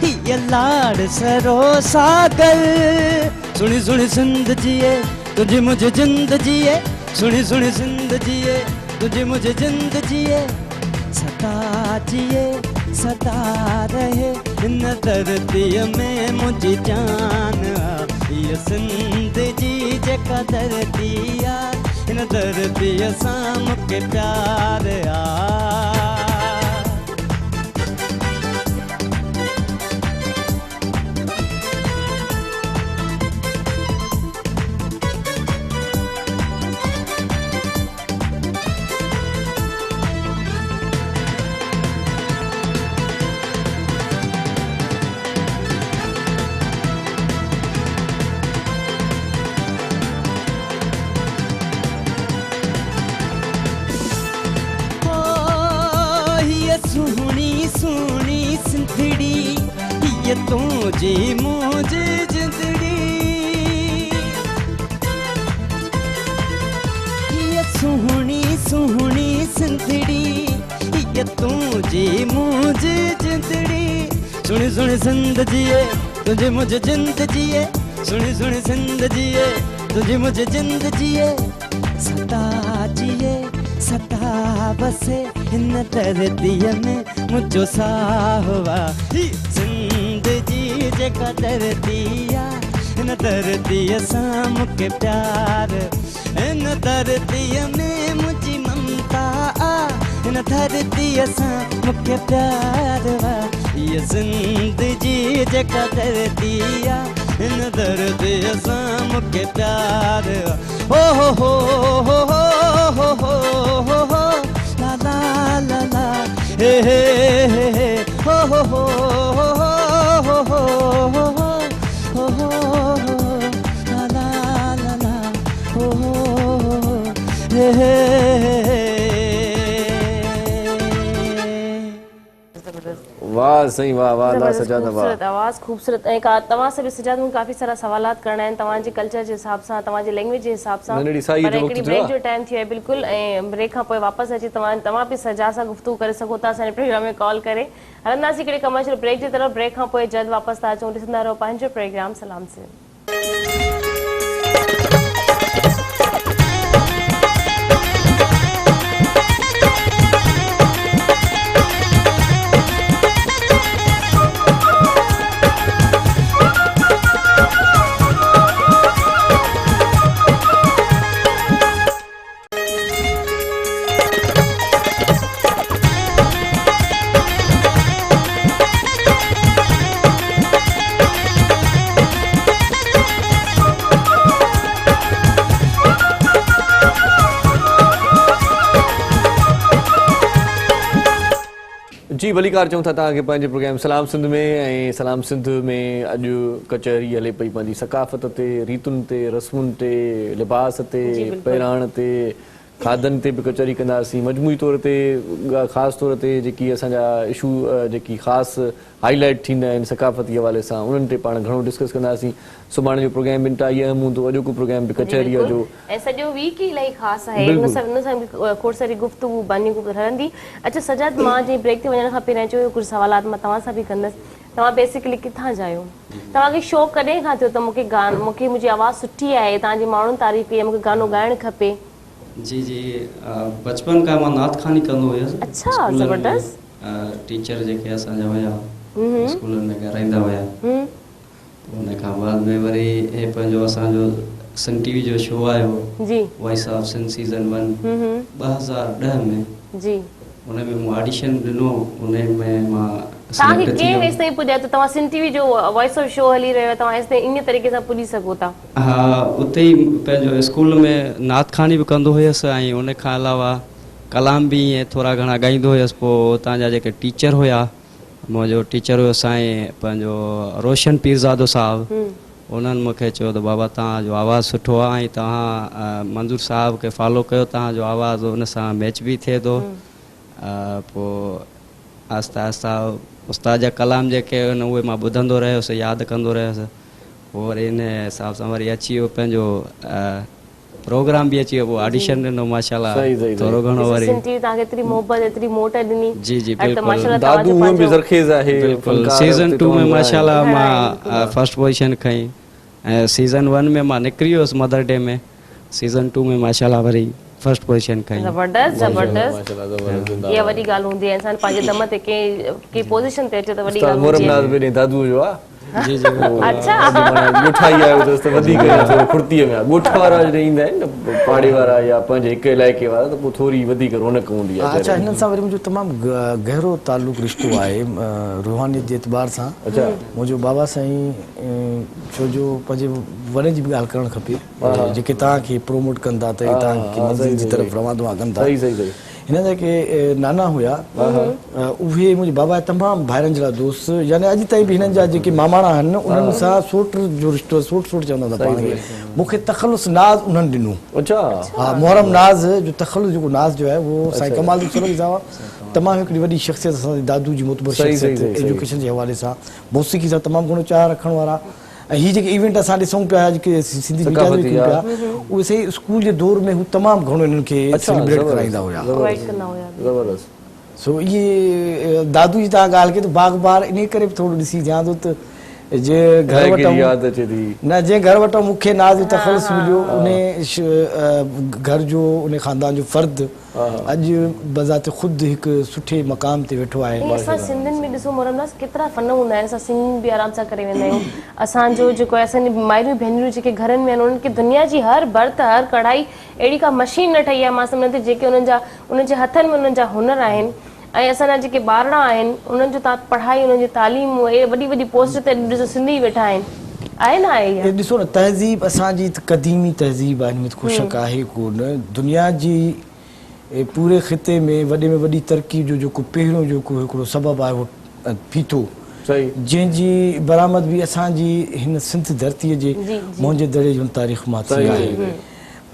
हीअ लाड सरो सागर, सुणी सुणी सिंध जिए तुझी मुझे जिंद जिए, सुणी सुणी सिंध जिए तुझी मुझे जिंद जिए, सदा जिए सदा रहे हिन धरतीअ में मुंहिंजी जान आहे। हीअ सिंध जी जेका धरती आहे, हिन धरतीअ सां मूंखे प्यार आहे। सुहिणी सुहिणी सिंधड़ी, हीअ तुंहिंजी मुंहिंजी जिंदड़ी, हीअ सुहिणी सुहिणी सिंधड़ी, हीअ तुंहिंजी मुंहिंजी जिंदड़ी, सुणी सुणी सिंध जिए तुंहिंजी मुंहिंजी जिंद जिए, सुणी सुणी सिंध जिए तुंहिंजी मुंहिंजी जिंद जिए, सदा जिए सटा बसे हिन धरतीअ में मुंहिंजो साहवा ज़िंदगी जेका धरती आहे हिन धरतीअ सां मूंखे प्यार हिन धरतीअ में मुंहिंजी ममता आहे हिन धरतीअ सां मूंखे प्यार वा हीअ ज़िंदगी जेका धरती आहे हिन धरतीअ सां मूंखे प्यार वा हो ला ला ला ला हे हो ला ला ला ला वाह सही वाह वाह अल्लाह सजादा वाह खूबसूरत आवाज़ खूबसूरत ऐं का तव्हां सां बि सजाद मूंखे काफ़ी सारा सवालात करणा आहिनि तव्हांजे कल्चर जे हिसाब सां तव्हांजे लैंग्वेज जे हिसाब सां नंढड़ी साई जो पर हिकिड़ी वक़्तु ब्रेक थियो जो टाइम थियो आहे बिल्कुलु ऐं ब्रेक खां पोइ वापसि अची तव्हां बि सजा सां गुफ़्तगू करे सघो था असांजे प्रोग्राम में कॉल करे हलंदासीं हिकिड़े कमर्शियल ब्रेक जी तरफ़ ब्रेक खां पोइ जल्द वापसि था अचूं ॾिसंदा रहो पंहिंजो प्रोग्राम सलाम से जी भलीकार चऊं था तव्हांखे पंहिंजे प्रोग्राम सलाम सिंध में ऐं सलाम सिंध में अॼु कचहरी हले पई पंहिंजी सकाफ़त ते रीतुनि ते रस्मुनि ते लिबास ते पहिराण ते खाधनि ते बि कचहरी कंदासीं मजमूई तौर ते ख़ासि तौर ते जेकी असांजा इशू जेकी ख़ासि हाईलाइट थींदा आहिनि सकाफ़ती हवाले सां उन्हनि ते पाण घणो डिस्कस कंदासीं सुभाणे जो प्रोग्राम बि इंतिहाई अहम हूंदो अॼोको प्रोग्राम बि कचहरीअ जो ऐं सॼो वीक ई इलाही ख़ासि आहे हुन सां बि खोड़ सारी गुफ़्तगू बानी हलंदी अच्छा सजाद मां जीअं ब्रेक ते वञण खां पहिरियों चयो कुझु सवालात मां तव्हां सां बि कंदसि तव्हां बेसिकली किथां जा आहियो तव्हांखे शौक़ु कॾहिं खां थियो त मूंखे मुंहिंजी आवाज़ सुठी आहे तव्हांजे माण्हुनि तारीफ़ कई मूंखे गानो ॻाइणु खपे जी जी बचपन खां मां नात खानी कंदो हुयुसि अच्छा ज़बरदस्त टीचर जेके असांजा हुया स्कूलनि में ॻाराईंदा हुया उन खां बाद में वरी हे पंहिंजो असांजो सन टीवी जो शो आयो जी वॉइस ऑफ सन सीज़न 1 2010 में जी उन में मूं ऑडिशन ॾिनो उन में मां तव्हांखे कंहिं हेसि ताईं पुॼायो त तव्हां सन टीवी जो वॉइस ऑफ शो हली रहियो आहे तव्हां हेसि ताईं इन तरीक़े सां पुॼी सघो था हा उते ई पंहिंजो स्कूल में नात खानी बि कंदो हुयुसि ऐं उन खां अलावा कलाम बि ईअं थोरा घणा ॻाईंदो हुयुसि पोइ उतां जा जेके टीचर हुया मुंहिंजो टीचर हुयो साईं पंहिंजो रोशन पीरज़ादो साहिबु उन्हनि मूंखे चयो त बाबा तव्हांजो आवाज़ु सुठो आहे ऐं तव्हां मंज़ूर साहिब खे फॉलो कयो तव्हांजो आवाज़ु उन सां मैच बि थिए थो पोइ आहिस्ता आहिस्ता उस्ताद जा कलाम जेके आहिनि उहे मां ॿुधंदो रहियुसि यादि कंदो रहियुसि पोइ वरी इन हिसाब सां वरी अची वियो पंहिंजो प्रोग्राम बि अची वियो पोइ ऑडिशन ॾिनो माशाल्लाह थोरो घणो वरी तव्हांखे एतिरी मोहबत एतिरी मोट ॾिनी जी जी बिल्कुलु दादू में बि ज़रखेज़ आहे सीज़न 2 में माशाल्लाह मां फर्स्ट पोजीशन खई ऐं सीज़न 1 में मां निकिरी वियुसि मदर डे में सीज़न 2 में माशाल्लाह वरी फर्स्ट पोजीशन खई ज़बरदस्त इहा वॾी ॻाल्हि हूंदी आहे इंसान पंहिंजे दम ते कंहिं पोज़ीशन ते अचे त वॾी ॻाल्हि मोहरम नाज़ बि दादू जो आहे जी जी अच्छा ॻोठाई आयो त वधीक थोरो फुर्तीअ में आहे ॻोठ वारा जॾहिं ईंदा आहिनि न पाड़े वारा या पंहिंजे हिकु इलाइक़े वारा त पोइ थोरी वधीक रौनक हूंदी आहे अच्छा हिननि सां वरी मुंहिंजो तमामु गहरो तालुक़ु रिश्तो आहे रूहानियत जे एतबार सां अच्छा मुंहिंजो बाबा साईं छो जो पंहिंजे वॾनि जी बि ॻाल्हि करणु खपे जेके तव्हांखे प्रोमोट कंदा त तव्हांखे मंज़िल जी तरफ़ रवां कनि था हिन जेके नाना हुया उहे मुंहिंजे बाबा तमामु भाइरनि जहिड़ा दोस्त यानी अॼु ताईं बि हिननि जा जेके मामाणा आहिनि उन्हनि सां सोट जो रिश्तो सोट चवंदा था पाण खे मूंखे तख़लुस नाज़ उन्हनि ॾिनो अच्छा हा मोहरम नाज़ जो तख़लुस जेको नाज़ जो आहे उहो साईं कमाल साहिबु तमामु हिकिड़ी वॾी शख़्सियत असांजे दादू जी मुतबर शख़्सियत एजुकेशन जे हवाले सां मौसीक़ी सां तमामु घणो चाह रखण वारा ऐं हीअ जेके इवेंट असां ॾिसूं पिया जेके सिंधी मीडिया में थियूं पिया उहे सही स्कूल जे दौर में हू तमामु घणो हिननि खे सेलिब्रेट कराईंदा हुया सो इहे दादू जी तव्हां ॻाल्हि कयो त बाग़ बार इन करे बि थोरो ॾिसी ध्यानु त जे घर वटो याद अचे थी न जे घर वटो मूंखे नाज़ तख़लुस मिलियो उन घर जो उन ख़ानदान जो फर्द अॼु बज़ात ख़ुदि हिकु सुठे मक़ाम ते वेठो आहे। असां सिंधियुनि में ॾिसो मोहरमदास केतिरा फन हूंदा आहिनि, असां सिंग बि आराम सां करे वेंदा आहियूं। असांजो जेको आहे असांजी माइरूं भेनरूं जेके घरनि में आहिनि उन्हनि खे दुनिया जी हर बर्त हर कढ़ाई अहिड़ी का मशीन न ठही आहे मां सम्झां थी जेके उन्हनि जे हथनि में उन्हनि जा हुनर आहिनि। ऐं असांजा जेके ॿारड़ा आहिनि उन्हनि जो तव्हां पढ़ाई उन्हनि जी तालीम वॾी वॾी पोस्ट ते ॾिसो सिंधी वेठा आहिनि, आहे न आहे ॾिसो न तहज़ीब असांजी क़दीमी तहज़ीब आहे, हिन में को शक आहे कोन। दुनिया जी पूरे ख़िते में वॾी तरक़ी जो जेको पहिरियों जेको हिकिड़ो सबबु आहे उहो फीथो जंहिंजी बरामद बि असांजी हिन सिंध धरतीअ जे मुंहिंजे दड़े जो तारीख़ मां थी आहे।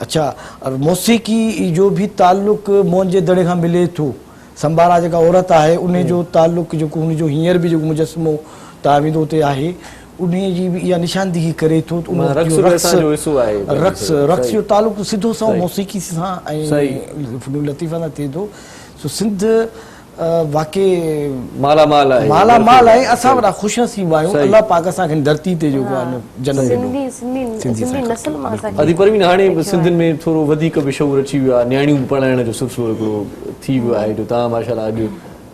अच्छा, और मौसीक़ी जो बि ताल्लुक़ मुंहिंजे दड़े खां मिले थो। संबारा जेका औरत आहे उन जो ताल्लुक़ जेको उन जो हींअर बि जेको मुजस्मो तामीदो उते आहे उन जी बि इहा निशानदेही करे थो। रक़्स जो ताल्लुक़ सिधो सां मौसीक़ी सां ऐं फ़नून लतीफ़ा सां थिए थो। सो सिंध वाक़ई मालामाल आहे। असां वॾा ख़ुशनसीब आहियूं, अलाह पाक असांखे धरती ते जेको आहे जनम अदी परवीन हाणे सिंधियुनि में थोरो वधीक बि शौर अची वियो आहे, न्याणियूं पढ़ाइण जो सिलसिलो हिकिड़ो थी वियो आहे। जो तव्हां माशाल्लाह अॼु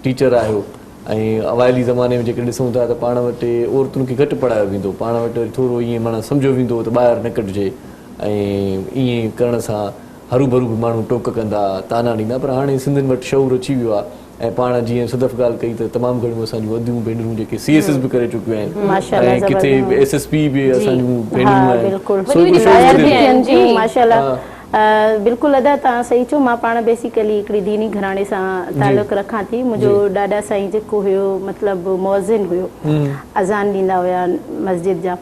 टीचर आहियो ऐं अवाइली ज़माने में जेके ॾिसूं था त पाण वटि औरतुनि खे घटि पढ़ायो वेंदो, पाण वटि थोरो ईअं माना सम्झो वेंदो त ॿाहिरि न कटिजे ऐं ईअं करण सां हरू भरू बि माण्हू टोक कंदा ताना ॾींदा। पर हाणे सिंधियुनि वटि शौर अची वियो आहे ऐं पाण जीअं सदफ़ ॻाल्हि कई त तमामु घणियूं असांजूं वधियूं भेनरूं जेके CSS बि करे चुकियूं आहिनि ऐं किथे SSP बि असांजूं भेनरूं आहिनि। बिल्कुलु अदा तव्हां सही चओ। मां पाण बेसिकली हिकिड़ी दीनी घराणे सां तालुक़ रखां थी। मुंहिंजो ॾाॾा साईं जेको हुयो मतिलबु मुअज़िन हुयो, अज़ान ॾींदा हुया मस्जिद जा,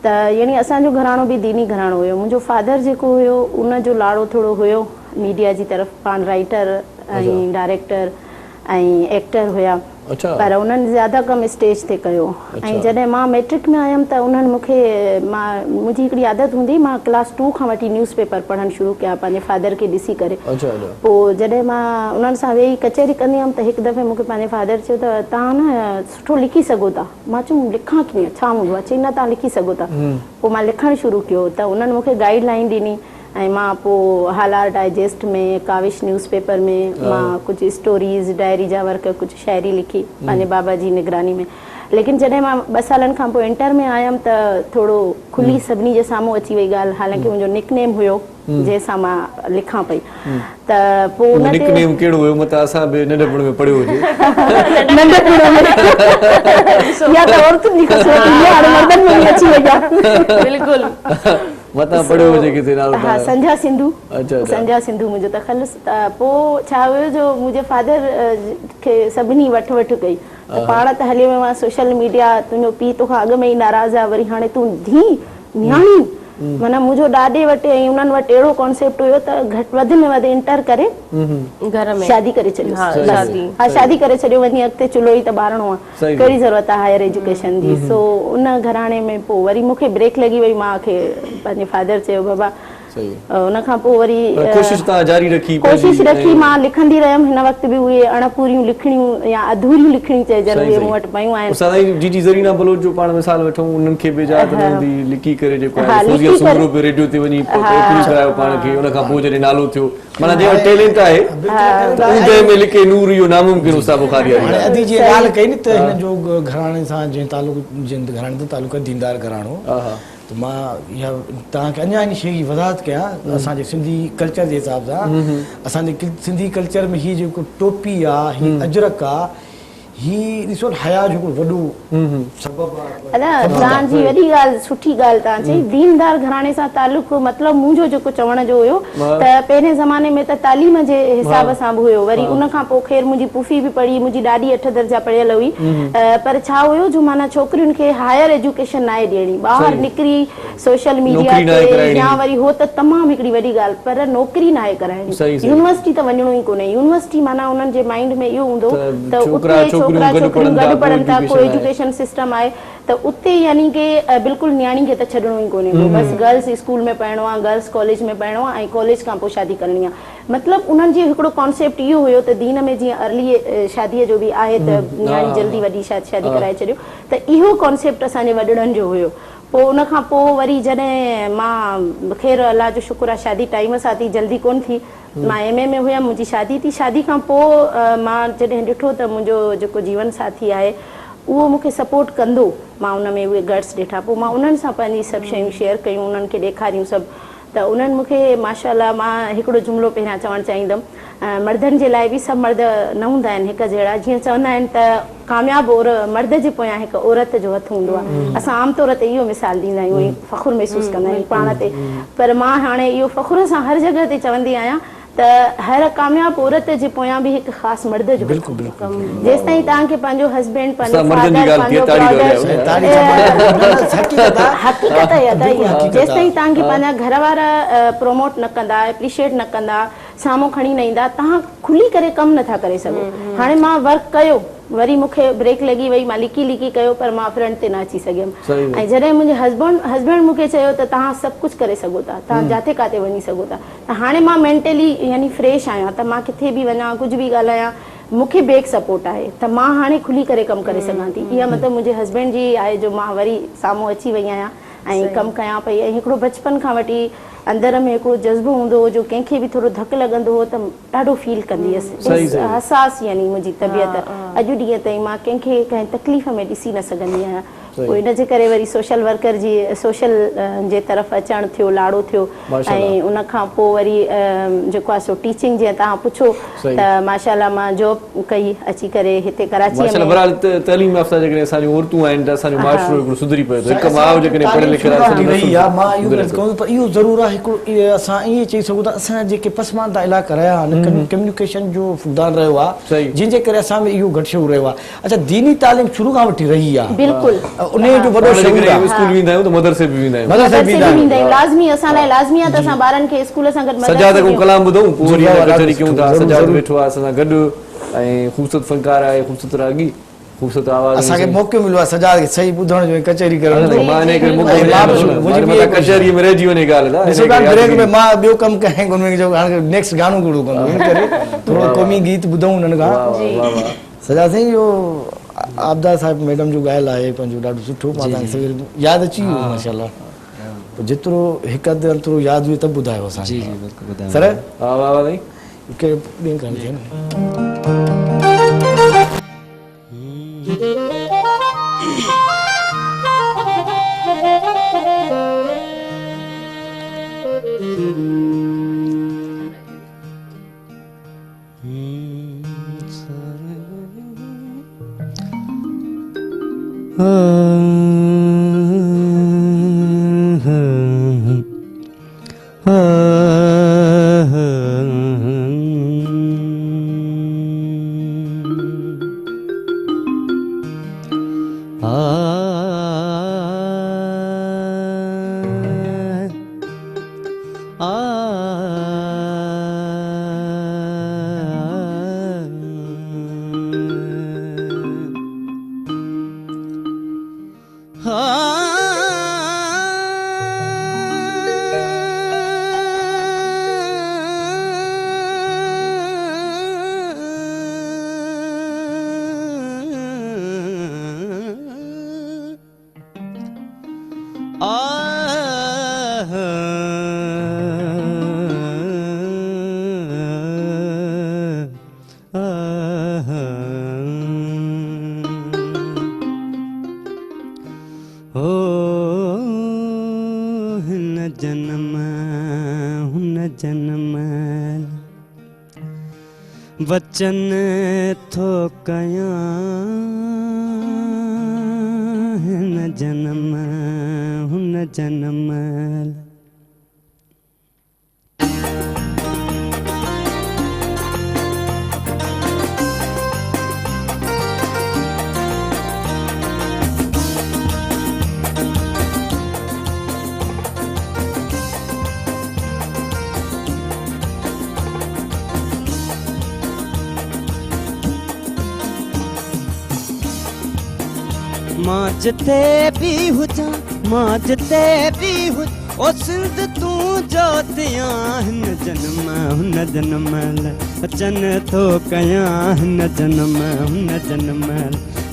त यानी असांजो घराणो बि दीनी घराणो हुयो। मुंहिंजो फादर जेको हुयो उनजो लाड़ो थोरो हुयो मीडिया जी तरफ़, पाण राइटर ऐं डायरेक्टर ऐं एक्टर हुया, पर उन्हनि ज़्यादा कमु स्टेज ते कयो। ऐं जॾहिं मां मैट्रिक में आयमि त उन्हनि मूंखे मुंहिंजी हिकिड़ी आदत हूंदी, मां क्लास 2 खां वठी न्यूज़पेपर पढ़णु शुरू कया पंहिंजे फादर खे ॾिसी करे। पोइ जॾहिं मां उन्हनि सां वेही कचहरी कंदी हुअमि त हिकु दफ़े मूंखे पंहिंजे फादर चयो त तव्हां न सुठो लिखी सघो था। मां चयुमि लिखां कीअं, छा हूंदो आहे? चई न तव्हां लिखी सघो था। पोइ मां लिखणु शुरू कयो त उन्हनि मूंखे गाइडलाइन ॾिनी ऐं मां पोइ हालार डाइजेस्ट में, काविश न्यूज़पेपर में मां कुझु स्टोरीज़ डायरी जा वर्क, कुझु शाइरी लिखी पंहिंजे बाबा जी निगरानी में। लेकिन जॾहिं मां 2 सालनि खां पोइ इंटर में आयमि त थोरो खुली सभिनी जे साम्हूं अची वई ॻाल्हि। हालांकि मुंहिंजो निकनेम हुयो जंहिंसां मां लिखां पई, त पोइ उन निकनेम कहिड़ो हुयो? मतलब असां बि नंढपण में पढ़ियो हुजे नंढपण में या त औरतुनि जी कसरत या हाणे मर्दनि में बि अची वई आहे। बिल्कुलु मतां पढ़ियो हुजे किथे नालो? हा, संझा सिंधु। संझा सिंधु मुंहिंजो तख़ल्लुस। त पोइ छा हुयो जो मुंहिंजे फादर खे सभिनी वठि कई त पाण त हली वियो आहे सोशल मीडिया, तुंहिंजो पीउ तोखां अॻु में ई नाराज़ आहे, वरी हाणे तूं धी न्याणी। माना मुंहिंजो ॾाॾे वटि ऐं उन्हनि वटि अहिड़ो कॉन्सेप्ट हुयो त घटि वधि में वधि इंटर करे घर में शादी करे छॾियो। हा, शादी करे छॾियो, वञी अॻिते चुलो ई त ॿारणो आहे, कहिड़ी ज़रूरत आहे हायर एजुकेशन जी। सो उन घराणे में पोइ वरी मूंखे ब्रेक लॻी वई। मूंखे पंहिंजे फादर चयो बाबा उन खां पोइ वरी कोशिशि रखी, मां लिखंदी रहियमि। हिन वक़्तु बि उहे अणपूरियूं लिखणियूं या अधूरियूं लिखणियूं चइजनि उहे मूं वटि पयूं आहिनि। जी ज़रीना बलोच जो पाण मिसाल वठूं, उन्हनि खे बि इजाज़त न हूंदी लिखी करे जेको आहे फौजिया सुमरो पे रेडियो ते वञी पुलिस करायो पाण खे। उन खां पोइ जॾहिं नालो थियो, माना जे वटि टैलेंट आहे उनजे में लिखे नूर इहो नामुमकिन उस्ताद बुखारी आहे। अदी जी ॻाल्हि कई न त हिन जो घराणे सां जंहिं तालुक़ जिन घराणे जो तालुक़ दीनदार घराणो, त मां इहा तव्हांखे अञा इन शइ जी वज़ाहत कयां। असांजे सिंधी कल्चर जे हिसाब सां असांजे सिंधी कल्चर में हीअ जेको टोपी आहे, हीअ अजरक आहे, ही ॾिसो हया जो वॾो सबबु आहे। तव्हांजी वॾी ॻाल्हि, सुठी ॻाल्हि तव्हां चई। दीनदार घराणे सां तालुक़ मतिलबु मुंहिंजो जेको चवण जो हुयो त पहिरें ज़माने में त तालीम जे हिसाब सां बि हुयो। वरी उन खां पोइ ख़ैर मुंहिंजी पुफी बि पढ़ी, मुंहिंजी ॾाढी 8 दर्जा पढ़ियल हुई, पर छा हुयो जो माना छोकिरियुनि खे हायर एजुकेशन नाहे ॾियणी, ॿाहिरि निकिरी सोशल मीडिया ते या वरी हो त तमामु हिकिड़ी वॾी ॻाल्हि, पर नौकिरी नाहे कराइणी। यूनिवर्सिटी त वञणो ई कोन्हे। यूनिवर्सिटी माना उन्हनि जे माइंड में इहो हूंदो त छोकिरा छोकिरियूं गॾु पढ़नि था, को एजुकेशन सिस्टम आहे त उते यानी कि बिल्कुलु न्याणी खे त छॾिणो ई कोन्हे को, बसि गर्ल्स स्कूल में पढ़णो आहे, गर्ल्स कॉलेज में पढ़णो आहे ऐं कॉलेज खां पोइ शादी करणी आहे। मतिलबु उन्हनि जो हिकिड़ो कॉन्सेप्ट इहो हुयो त दीन में जीअं अर्ली शादीअ जो बि आहे त न्याणी जल्दी वॾी शादी कराए छॾियो, त इहो कॉन्सेप्ट असांजे वॾड़नि जो हुयो। पोइ उन खां पोइ वरी जॾहिं मां ख़ैर अलाह जो शुक्र आहे शादी टाइम सां थी, जल्दी कोन थी, मां MA में हुयमि, मुंहिंजी शादी थी। शादी खां पोइ मां जॾहिं ॾिठो त मुंहिंजो जेको जीवन साथी आहे उहो मूंखे सपोर्ट कंदो, मां उन में उहे गट्स ॾिठा, पोइ मां उन्हनि सां पंहिंजी सभु शयूं शेयर कयूं, उन्हनि खे ॾेखारियूं सभु, त उन्हनि मूंखे माशाअल्लाह, मां हिकिड़ो जुमिलो पहिरियां चवणु चाहींदमि, मर्दनि जे लाइ बि सभु मर्द न हूंदा आहिनि हिकु जहिड़ा, जीअं चवंदा आहिनि त कामयाबु मर्द जे पोयां हिकु औरत जो हथु हूंदो आहे। असां आमतौर ते इहो मिसाल ॾींदा आहियूं ऐं फ़ख़ुरु महसूसु कंदा आहियूं पाण ते, पर मां हाणे इहो फ़ख़ुर सां हर जॻह ते चवंदी आहियां त हर कामयाबु औरत जे पोयां बि हिकु ख़ासि मर्द जो, जेसि ताईं तव्हांखे पंहिंजो हस्बैंड, पंहिंजो फादर, पंहिंजो हक़ीक़त जेसि ताईं तव्हांखे पंहिंजा घर वारा प्रोमोट न कंदा, एप्रिशिएट न कंदा, साम्हूं खणी न ईंदा, तव्हां खुली करे कमु नथा करे सघो। हाणे मां वर्क कयो, वरी मूंखे ब्रेक लॻी वई, मां लिकी कयो, पर मां फ्रंट ते न अची सघियमि। ऐं जॾहिं मुंहिंजे हस्बैंड मूंखे चयो त तव्हां सभु कुझु करे सघो था, तव्हां जिथे काथे वञी सघो था, त हाणे मां मेंटली यानी फ्रेश आहियां, त मां किथे बि वञा, कुझु बि ॻाल्हायां, मूंखे बैक सपोर्ट आहे, त मां हाणे खुली करे कमु करे सघां थी। इहा मतिलबु मुंहिंजे हस्बैंड जी आहे जो मां वरी साम्हूं अची वई आहियां ऐं कमु कयां पई। ऐं हिकिड़ो बचपन खां वठी अंदर में हिकिड़ो जज़्बो हूंदो हो, जो कंहिंखे बि थोरो धकु लॻंदो हो त ॾाढो फील कंदी हुअसि, हसास यानी मुंहिंजी तबियत, अॼु ॾींहं ताईं मां कंहिंखे कंहिं तकलीफ़ में ॾिसी न सघंदी आहियां। पोइ इन जे करे वरी सोशल वर्कर जी सोशल जे तरफ़ अचणु थियो, लाड़ो थियो, ऐं उन खां पोइ वरी जेको आहे सो टीचिंग, जीअं तव्हां पुछो त माशाअल्लाह मां जॉब कई अची करे हिते कराची में। बहरहाल तइलीम याफ़्ता जेकॾहिं असांजूं औरतूं आहिनि त असांजो माशरो हिकिड़ो सुधरी पियो थो, हिकु माउ जेकॾहिं पढ़ियल लिखियल आहे, मां इहो ज़रूरु आहे हिकिड़ो असां ईअं चई सघूं था, असांजा जेके पसमानदा इलाइक़ा रहिया आहिनि, कम्युनिकेशन जो फुक़दान रहियो आहे, जंहिंजे करे असां में इहो घटि शौक़ु रहियो आहे। अच्छा, दीनी तालीम शुरू खां वठी रही आहे, बिल्कुलु उन जो वॾो स्कूल वेंदा आहियूं त मदरसे बि वेंदा आहियूं, मदरसे बि वेंदा आहियूं, लाज़मी असां लाइ लाज़मी आहे त असां ॿारनि खे स्कूल सां गॾु सजाद को कलाम ॿुधूं, पोइ वरी कचहरी कयूं था। सजाद वेठो आहे असां सां गॾु ऐं ख़ूबसूरत फनकार आहे, ख़ूबसूरत रागी, ख़ूबसूरत आवाज़, असांखे मौक़ो मिलियो आहे सजाद खे सही ॿुधण जो, कचहरी करण जो। मां इन करे मुंहिंजी कचहरी में रहिजी वञे ॻाल्हि ब्रेक में मां ॿियो कमु कयां कोन, जो हाणे नेक्स्ट गानो कहिड़ो कंदो, इन करे थोरो क़ौमी गीत ॿुधूं उन्हनि खां। सजा साईं इहो आबदा साहिब मैडम जो ॻाल्हि आहे पंहिंजो ॾाढो सुठो, मां तव्हांखे यादि अची वियो माशाअल्लाह, जेतिरो हिकु अधु अंतरो यादि हुई त ॿुधायो असांखे सर। हा वाह वाह साईं, के ॿिए कान थिए न वचन थो कयां हिन जन्म हुन जन्म। मां जिते भी हुजां, मां जिते भी हुज ओ सिंध तू जोतियां हिन जन्म हुन जन्म वचन थो कयां हिन जन्म हुन जन्म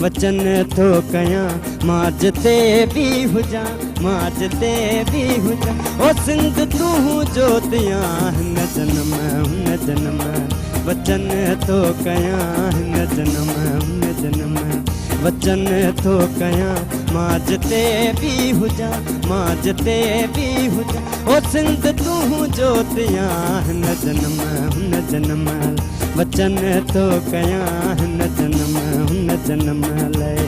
वचन थो कयां मां जिते भी हुजां, मां जिते भी हुजां ओ सिंध तू जोतियां हिन जन्म हुन जन्म वचन थो कयां हिन जन्म हुन जन्म वचन थो कयां मां जिते भी हुजां, मां जिते भी हुजां ओ सिंध तू जोतियां हिन जन्म हुन जन्म वचन थो कयां हिन जन्म हुन जन्म लए।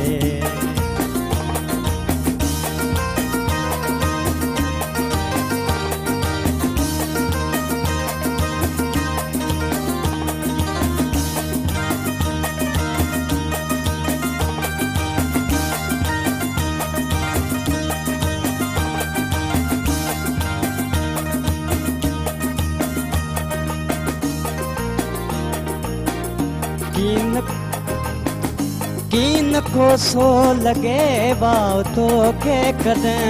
कीन को सो लगे वाव तो के कदें,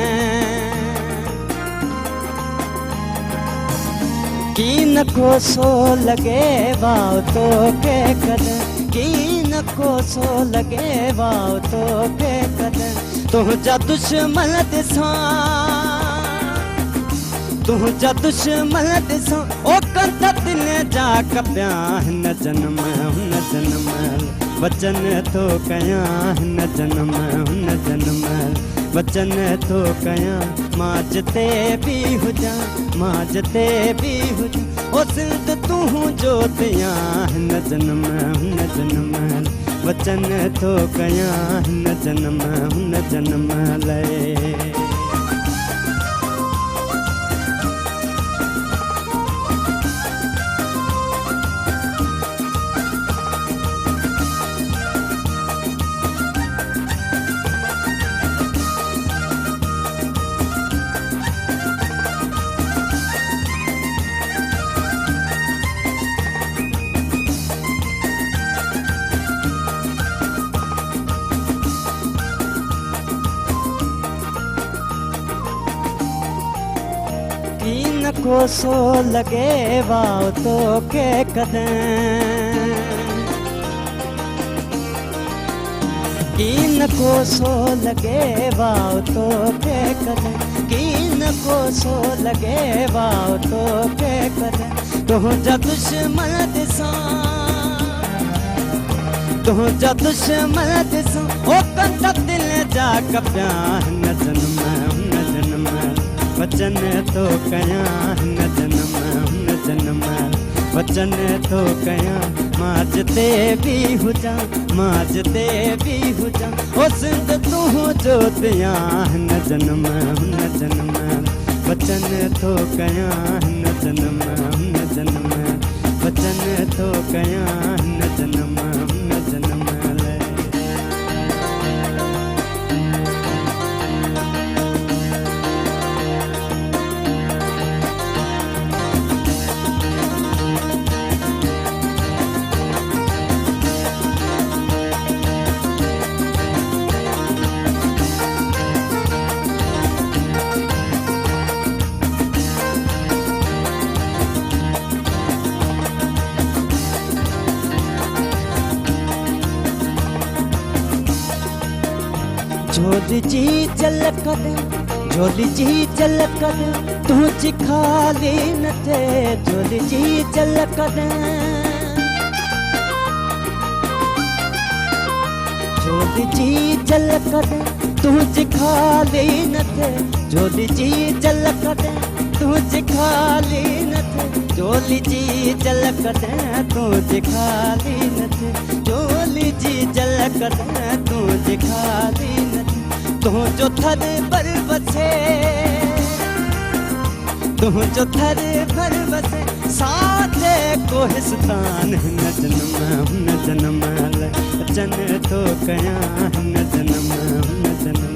कीन को सो लगे वाव तो के कदें, कीन को सो लगे वाव तो के कदें तुझा दुश्मन दिसां, तुझा दुश्मन दिसां ओ कंध दिल जा कपिया हिन जन्म हुन जन्म वचन थो कयां हिन जन्म हुन जन्म वचन थो कयां मां जिते भी हुजां, मां जिते भी हुजां ओ सिंध तू जोतियां हिन जन्म हुन जन्म वचन थो कयां हिन जन्म हुन जन्म लए। कीन को सो लगे वाव तो के कदें, कीन को सो लगे वाव तो के कदें, कीन को सो लगे वाव तो के कदें तुझा दुश्मन दिसां, तुझा दुश्मन दिसां ओ कंध दिल जा कपिया हिन जन्म हुन जन्म वचन थो कयां हिन जन्म हुन जन्म वचन थो कयां मां जिते भी हुजां, मां जिते भी हुजां ओ सिंध तू जोतियां हिन जन्म हुन जन्म वचन थो कयां हिन जन्म हुन जन्म वचन थो कयां हिन जन्म हुन जन्म झोली जी झलक झोली जी झलक तुझी खाली न थे, झोली जी झलक झोली जी झलक तुझी खाली न थे, झोली जी झलक तुझी खाली न थे, झोली जी झलक तुझी खाली न थे, झोली जी झलक तुझी खाली न थे तुझो थर पर बसे, तुझो थर पर बसे साथ कोहिस्तान हिन जन्म हुन जन्म वचन थो कयां हिन जन्म हुन जन्म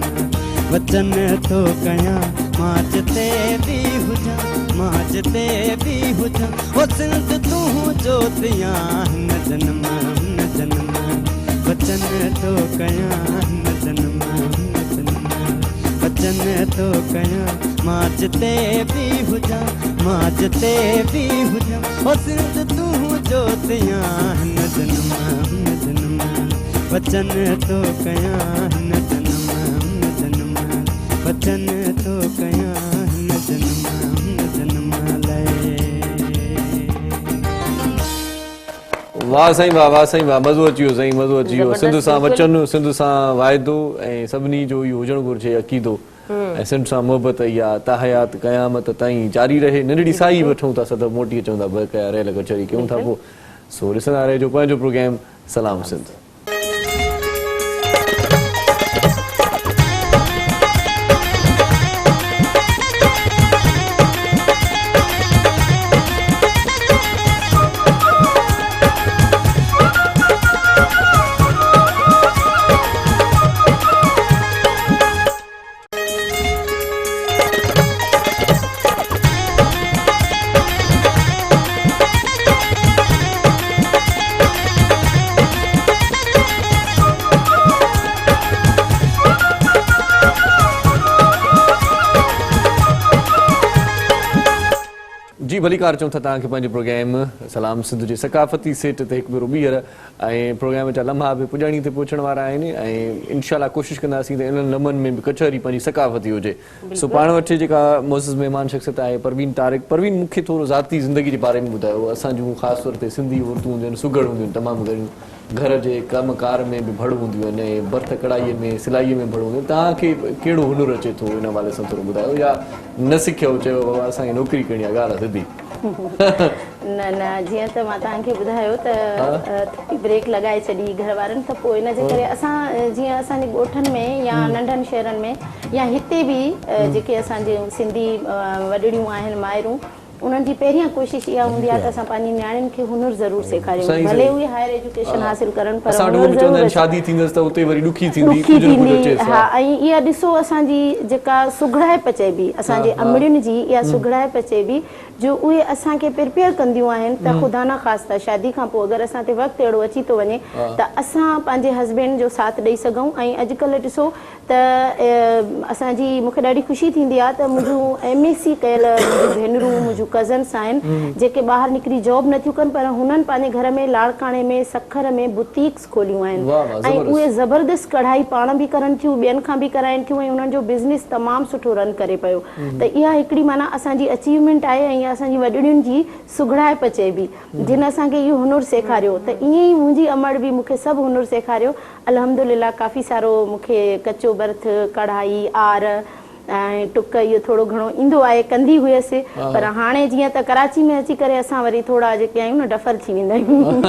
वचन थो कयां मां जिते भी हुजां, मां जिते भी हुजां ओ सिंध तू जोतियां हिन जन्म हुन जन्म वचन थो कयां हिन वचन तो कया मां जिते भी हुजा मां जिते भी हुजा ओ सिंध तू जोतियां हिन जन्म वचन तो कया हिन जन्म वचन तो कया हिन जन्म लाए। वाह साईं वाह, वाह साईं वाह, मज़ो अची वियो साईं, मज़ो अची वियो। सिंध सां वचन, सिंध सां वाइदो ऐं सभिनी जो इहो हुजणु घुरिजे अक़ीदो ऐं सिंध सां मोहबत इहा ताहयात क़यामत ताईं जारी रहे। नंढड़ी साई वठूं था सद मोटी अचूं था बक़ाया रेल कचहरी कयूं था पोइ। सो ॾिसंदा रहिजो पंहिंजो प्रोग्राम सलाम सिंध। जी भली कार चऊं था तव्हांखे पंहिंजो प्रोग्राम सलाम सिंध जे सकाफ़ती सेट ते हिकु भेरो ॿीहर ऐं प्रोग्राम जा लम्हा बि पुॼाणी ते पहुचण वारा आहिनि ऐं इनशाला कोशिशि कंदासीं त इन्हनि लम्हनि में बि कचहरी पंहिंजी सकाफ़ती हुजे। सो पाण वटि जेका मुअज़्ज़िज़ महिमान शख़्सियत आहे परवीन तारिक। परवीन, मूंखे थोरो ज़ाती ज़िंदगी जे बारे में ॿुधायो। असां जूं ख़ासि तौर ते सिंधी औरतूं हूंदियूं आहिनि, सुघड़ हूंदियूं आहिनि तमामु घणियूं, घर जे कमकार में बि भड़ हूंदियूं आहिनि ऐं बर्थ कढ़ाईअ में सिलाईअ में भड़ हूंदियूं आहिनि। तव्हांखे कहिड़ो हुनुरु अचे थो इन हवाले सां थोरो ॿुधायो, या न सिखियो चयो बाबा असांखे नौकिरी करणी आहे, ॻाल्हि आहे सिधी। न न जीअं त मां तव्हांखे ॿुधायो त थोरी ब्रेक लॻाए छॾी घर वारनि त पोइ इन जे करे असां जीअं असांजे ॻोठनि में या नंढनि शहरनि में या हिते बि जेके असांजे सिंधी वॾड़ियूं आहिनि माइरूं, उन्हनि जी पहिरियां कोशिशि इहा हूंदी आहे त असां पंहिंजी नियाणियुनि खे हुनुर ज़रूरु सेखारियूं, भले उहे हायर एजुकेशन हासिल करनि पर शादी थींदसि त उते वरी ॾुखी थींदी। हा, ऐं इहा ॾिसो असांजी जेका सुघड़ाइप चइबी असांजे अमड़ियुनि जी, इहा सुघड़ाइप चइबी जो उहे असांखे प्रिपेयर कंदियूं आहिनि त ख़ुदा न ख़ासिता शादी खां पोइ अगरि असां ते वक़्तु अहिड़ो अची थो वञे त असां पंहिंजे हस्बैंड जो साथ ॾेई सघूं। ऐं अॼुकल्ह ॾिसो त असांजी मूंखे ॾाढी ख़ुशी थींदी आहे त मुंहिंजूं MSc कयल मुंहिंजूं भेनरूं मुंहिंजूं कज़न्स आहिनि जेके ॿाहिरि निकिरी जॉब नथियूं कनि पर हुननि पंहिंजे घर में लाड़काणे में सखर में बुटीक्स खोलियूं आहिनि ऐं उहे ज़बरदस्त कढ़ाई पाण बि करनि थियूं, ॿियनि खां बि कराइनि थियूं ऐं उन्हनि जो बिज़नेस तमामु सुठो रन करे पियो। त इहा हिकिड़ी माना असांजी अचीवमेंट आहे ऐं असांजी वॾड़ियुनि जी सुघड़ाइप चइबी जिन असांखे इहो हुनुरु सेखारियो। त ईअं ई मुंहिंजी अमड़ बि मूंखे सभु हुनुरु सेखारियो अल्हम्दुलिल्लाह। काफ़ी सारो मूंखे कचो बर्थ, कढ़ाई, आर ऐं टुक इहो थोरो घणो ईंदो आहे, कंदी हुयसि। पर हाणे जीअं त कराची में अची करे असां वरी थोरा जेके आहियूं न डफर थी वेंदा आहियूं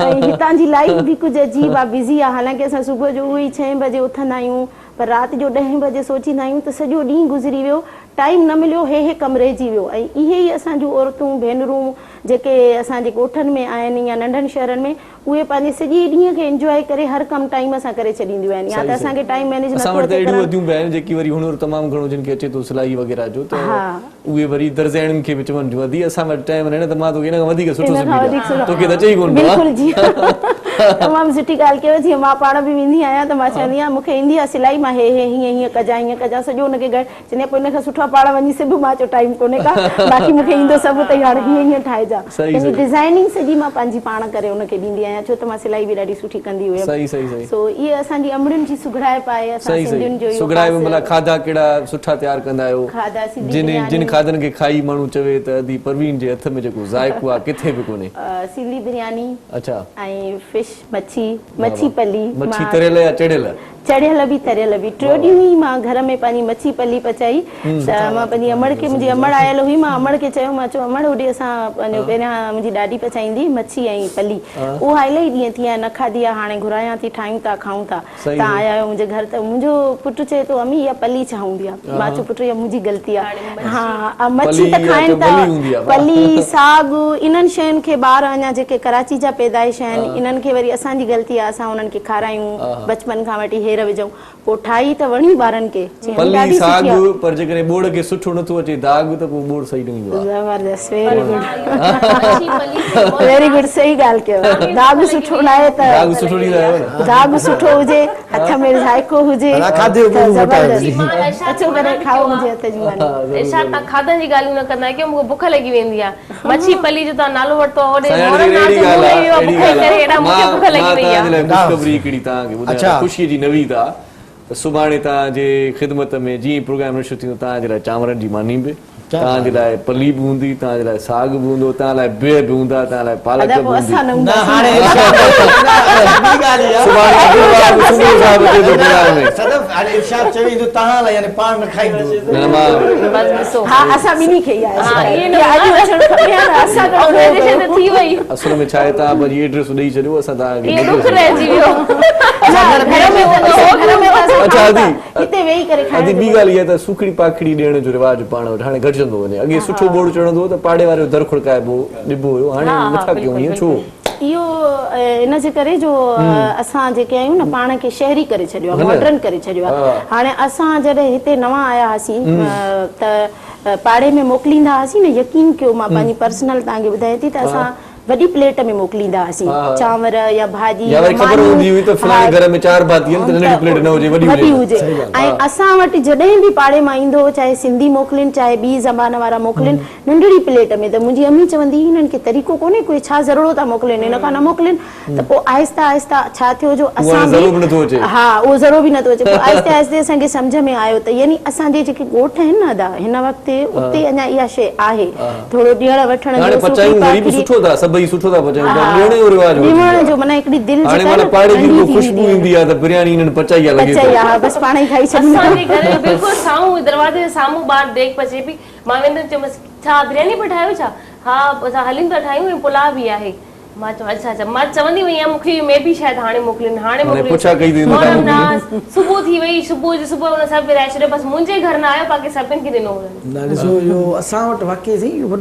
ऐं हितां जी लाइफ बि कुझु अजीब आहे, बिज़ी आहे। हालांकि असां सुबुह जो उहे 6 बजे उथंदा आहियूं पर राति जो 10 बजे सोचींदा आहियूं त सॼो ॾींहुं गुज़री वियो, टाइम न मिलियो, हे कमु रहिजी वियो। ऐं इहे ई असांजूं औरतूं भेनरूं जेके असांजे ॻोठनि में आहिनि या नंढनि शहरनि में, उहे पंहिंजे सॼे ॾींहं खे एंजॉय करे हर कमु टाइम सां करे छॾींदियूं आहिनि। या त असांखे टाइम मैनेज नथो अचे करणु, जेकी वरी हुनुरु तमामु घणो जिन खे अचे थो सिलाई वग़ैरह जो, त उहे वरी दर्ज़ाइणनि खे बि चवनि थियूं वधी असां वटि टाइम न त मां तोखे इन खां वधीक सुठो तोखे त अचे ई कोन। बिल्कुलु जी, तमामु सुठी ॻाल्हि कयो। जीअं मां पाण बि वेंदी आहियां त मां चवंदी आहियां मूंखे ईंदी आहे सिलाई, मां हे हे हीअं हीअं कजां हीअं कजां, सॼो हुनखे गॾु चवंदी आहियां पोइ हिन खां सुठो पाण वञी सिब, मां चयो टाइम कोन्हे का, बाक़ी मूंखे ईंदो सभु त हाणे हीअं हीअं ठाहिजां। डिज़ाइनिंग सॼी मां पंहिंजी पाण करे हुनखे ॾींदी आहियां छो त मां सिलाई बि ॾाढी सुठी कंदी हुयमि। सो इहे असांजी अमड़ियुनि जी सुघड़ाइप आहे। असां सिंधियुनि जो सुघड़ाइप मतलब खाधा कहिड़ा सुठा तयारु कंदा आहियो, जिन खाधनि खे खाई माण्हू चवे त अदी परवीन जे हथ में जेको ज़ाइक़ो आहे किथे बि कोन्हे। सिंधी बिरयानी, अच्छा, ऐं फिश मच्छी पली, मच्छी तरियल या चढ़ियल? चढ़ियल बि तरियल बि, टियों ॾींहुं ई मां घर में पंहिंजी मच्छी पली पचाई। त मां पंहिंजी अमड़ खे, मुंहिंजी अमड़ आयल हुई, मां अमड़ खे चयो, मां चयो अमड़ होॾे असां पंहिंजो पहिरियां मुंहिंजी ॾाॾी पचाईंदी मच्छी ऐं पली, उहा इलाही ॾींहं थी विया न खाधी आहे, हाणे घुरायां थी, ठाहियूं था, खाऊं था। तव्हां आया आहियो मुंहिंजे घर, त मुंहिंजो पुटु चए थो अम्मी इहा पली छा हूंदी आहे? मां चयो पुटु इहा मुंहिंजी ग़लती आहे। हा, मच्छी त खाइनि था, पली साग इन्हनि शयुनि खे ॿार अञा जेके कराची जा पैदाइश आहिनि, इन्हनि खे वरी असांजी ग़लती आहे, असां उन्हनि खे खारायूं बचपन खां वठी हेर विझूं। पोइ ठाही त वणी ॿारनि खे चई पली ॾाढी सुठी साग आहे। पर जेकॾहिं बोड़ खे सुठो नथो अचे दाग त पोइ बोड़ सही न ईंदो आहे। ज़बरदस्त वेरी गुड मच्छी पली से वेरी गुड सही ॻाल्हि कयो दाग सुठो न आहे दाग त सुठो ॾींदा आहियो न। दाग सुठो हुजे हथ में ज़ाइको हुजे अला खाधे जो त गुरू मोटा है। ज़बरदस्त अचो करे खाओ मुंहिंजे हथ जी मानी। इरशाद तव्हां खाधनि जी ॻाल्हियूं न कंदा आहियो, मूंखे बुख लॻी वेंदी आहे। मच्छी पली जो तव्हां नालो वरितो आहे, होॾे साईं, मोरनि अहिड़ी नाथ ॻाल्हि आहे, बुख अहिड़ी करे ॻाल्हि हेॾा मूंखे आहे। बुख लॻी मां वई तव्हांजे आहे। लाइ ख़ुशख़बरी हिकिड़ी तव्हांखे ॿुधायां, अच्छा। ख़ुशीअ जी नवीद आहे त सुभाणे तव्हांजे ख़िदमत में जीअं प्रोग्राम शुरू थींदो तव्हांजे लाइ चांवरनि जी मानी बि, तव्हांजे लाइ पली बि हूंदी, तव्हांजे लाइ साग बि हूंदो, तव्हां लाइ बिह बि हूंदा, तव्हां लाइ पालक बि अदा पोइ हूंदी। असां न न हूंदासीं। हाणे सुभाणे अग्रवाल बि सुबुह साहिब अचे थो प्रोग्राम में। सदफ हाणे इरशाद चवे ईंदो तव्हां लाइ यानी पाण न खाईंदो। न मां बस ॾिसो हा असां ॿिन्ही खे ई आहे हा, इहे न अॼु अचणु खपे हा न, असां त ऑर्गेनाइजेशन त थी वई, असल में छा आहे तव्हां वरी एड्रेस ॾेई छॾियो असां तव्हांखे इहे मोकिले ॾुख छॾियो। रहिजी वियो। घर में अच्छा आदि हिते वेही करे आदि खाइण ॿी जो ॻाल्हि इहा त सुखड़ी पाखड़ी ॾियण जो रिवाज पाण वटि हाणे घटिजंदो वञे। अॻे सुठो बोड़ चढ़ंदो त पाड़े वारे जो दर खड़काइबो ॾिबो हुयो, हाणे नथा कयूं ईअं छो? इहो इन जे करे जो असां जेके आहियूं न पाण खे शहरी करे छॾियो आहे, मॉडर्न करे छॾियो आहे। हाणे असां जॾहिं हिते नवां आया हुआसीं त पाड़े में मोकिलींदा हुआसीं न, यकीन कयो मां पंहिंजी पर्सनल तव्हांखे ॿुधायां थी त असां वॾी प्लेट में मोकिलींदा हुआसीं चांवर या भाॼी या वरी ख़बर हूंदी हुई त फलाणे घर में 4 भाती आहिनि त नंढी प्लेट न हुजे वॾी हुजे। ऐं असां वटि जॾहिं बि पाड़े मां ईंदो हो, चाहे सिंधी मोकिलिन चाहे ॿी ज़बान वारा मोकिलिन, नंढड़ी प्लेट में, त मुंहिंजी अम्मी चवंदी हुई हिननि खे तरीक़ो कोन्हे कोई, छा ज़रूरत था मोकिलिन, हिन खां न मोकिलिन। त पोइ आहिस्ता आहिस्ता छा थियो जो असां बि हा उहो ज़रूरु बि नथो अचे, पोइ आहिस्ते आहिस्ते असांखे सम्झ में आयो त यानी असांजे जेके ॻोठ आहिनि न अदा हिन वक़्तु उते अञा इहा शइ आहे, थोरो ॾियण वठण हाणे पचायूं वरी बि सुठो था, सभई सुठो था पचायूं, ॾियण जो रिवाज हो। ॾियण जो माना हिकिड़ी दिलि हाणे माना पाड़े जी को ख़ुशबू ईंदी आहे त बिरयानी इन्हनि पचाई आहे लॻे पचाई आहे, बसि पाण ई खाई छॾींदा। असांजे घर में बिल्कुलु साम्हूं दरवाजे जे साम्हूं ॿार देख पचे पई, मां वेंदमि चयोमांसि छा बिरयानी पिया ठाहियो छा? हा असां हलियूं था ठाहियूं, पुलाव बि आहे। मां चयो अच्छा अच्छा, मां चवंदी वई आहियां मूंखे में बि शायदि हाणे मोकिलिन, हाणे पुछा कई थी मोकिलिन। सुबुह थी वई, सुबुह हुन सभु विराए छॾियो, बसि मुंहिंजे घर न आयो, बाक़ी सभिनि खे ॾिनो हुननि। न ॾिसो इहो असां वटि वाक़ई सही वॾो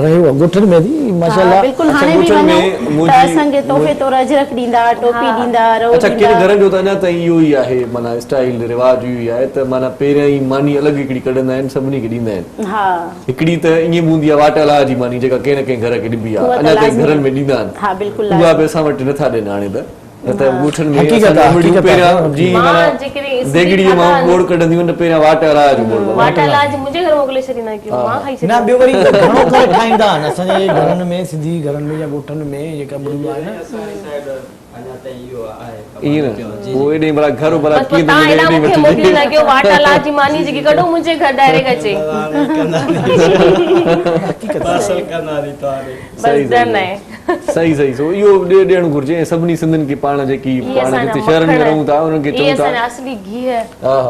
रहियो आहे ॻोठनि में बि माशाल्लाह। बिल्कुलु हाणे बि वञूं त असांखे तोहफ़े तौरु अजरक ॾींदा, टोपी ॾींदा, रओ अच्छा ॾींदा। कहिड़े घरनि जो त अञा ताईं इहो ई आहे माना स्टाइल रिवाज इहो ई आहे त माना पहिरियां ई मानी अलॻि हिकिड़ी कढंदा आहिनि, सभिनी खे ॾींदा आहिनि। हा हिकिड़ी त ईअं हूंदी आहे वाटला जी मानी जेका कंहिं न कंहिं घर खे ॾिबी आहे, अञा ताईं घरनि में ॾींदा आहिनि। हा बिल्कुलु उहा बि असां वटि नथा ॾियनि हाणे त ॻोठनि में हक़ीक़त आहे, हक़ीक़त आहे। पहिरियां जीअं माना देगड़ीअ मां बोड़ कढंदियूं आहिनि त पहिरियां वाटला जो बोड़ वाटला जी मुंहिंजे घर मोकिले छॾींदा कयो, मां खाई न छॾींदा। ॿियो वरी घणो करे ठाहींदा आहिनि असांजे घरनि में, सिंधी घरनि में या ॻोठनि में जेका ॿुड़ियूं आहिनि ईअं न पोइ एॾे भला घर भला बसि कीअं तव्हां हेॾा मूंखे मोकिलींदा कयो, वाटला जी मानी जेकी कढो मुंहिंजे घर डायरेक्ट अचे, बसि डर न आहे। सही सही सो इहो ॾियणु घुरिजे ऐं सभिनी सिंधियुनि खे पाण जेकी पाण जिते शहरनि में रहूं था उन्हनि खे इहे चऊं असांजा था असली घी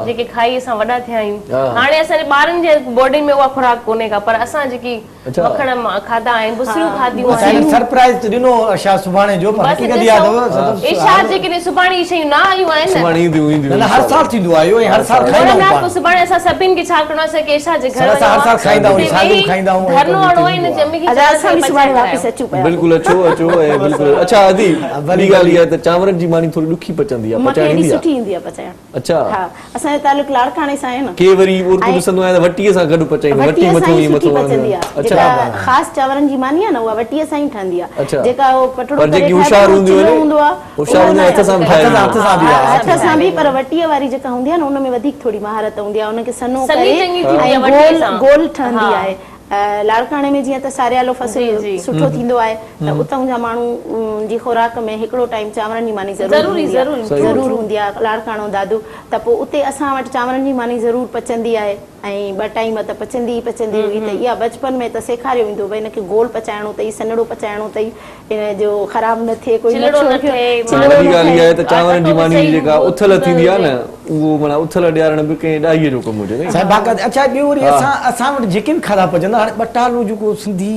जेके खाई असां वॾा थिया आहियूं। हाणे असांजे ॿारनि जे बॉडी में उहा खुराक कोन्हे का, पर असां जेकी मखण खाधा आहिनि, बुसरियूं खाधियूं आहिनि, सरप्राइज़ त ॾिनो छा सुभाणे जो पर हक़ीक़त इहा अथव इशाद जेके सुभाणे इहे शयूं न आयूं आहिनि सुभाणे ईंदियूं ईंदियूं न हर साल थींदो आहे इहो ऐं हर साल खाईंदा आहियूं पाण। सुभाणे असां सभिनि खे छा करिणो आहे कि इशा जे घर असां हर साल खाईंदा आहियूं, साॻियो खाईंदा आहियूं। धरनो हणो आहे न जमी खे असां बि सुभाणे वापसि अचूं पिया। बिल्कुलु अचो अचो ऐं बिल्कुलु। अच्छा आदि ॿी ॻाल्हि इहा त चांवरनि जी मानी थोरी ॾुखी पचंदी आहे, मूंखे पचाइण एॾी ईंदी सुठी आहे? ईंदी आहे पचाइण। अच्छा हा असांजो तालुक लाड़काणे सां आहे न। के वरी उर्दू ॾिसंदो आहे त वटीअ सां गॾु पचाईंदो, वटी वटीअ मथो सां ई ईअं सुठी मथो पचंदी आहे, अच्छा जेका ख़ासि चांवरनि जी मानी आहे न उहा वटीअ सां ई ठहंदी अच्छा। आहे। जेका उहो पटड़ो पर जेकी करे होशियार ठाहिबो हूंदी चुल्हो हूंदो आहे, होशियार हूंदी हथ सां ठाहे हथ सां बि आहे। हथ सां बि, पर वटीअ वारी जेका हूंदी आहे न उन में वधीक थोरी महारत हूंदी आहे, उनखे सनो सनी करे चङी थींदी आहे ऐं वटीअ गोल सां। गोल ठहंदी आहे। लाड़काणे में जीअं त सारियालो फसल सुठो थींदो आहे त उतां जा माण्हू जी खुराक में हिकिड़ो टाइम चांवरनि जी मानी ज़रूरु हूंदी आहे, लाड़काणो दादू। त पोइ उते असां वटि चांवरनि जी मानी ज़रूरु पचंदी आहे ऐं ॿ टाइम त पचंदी हुई। त इहा बचपन में त सेखारियो वेंदो भई हिनखे गोल पचाइणो अथई, सन्हड़ो पचाइणो अथई, हिन जो ख़राबु न थिए कोई। वॾी ॻाल्हि इहा आहे त चांवरनि जी मानी जेका उथल थींदी आहे न उहो माना उथल ॾियारण बि कंहिं ॾाईअ जो कमु हुजे। साईं बाक़ाइदा। अच्छा ॿियो वरी असां वटि जेके बि खाधा पचंदा हाणे ॿटालो जेको सिंधी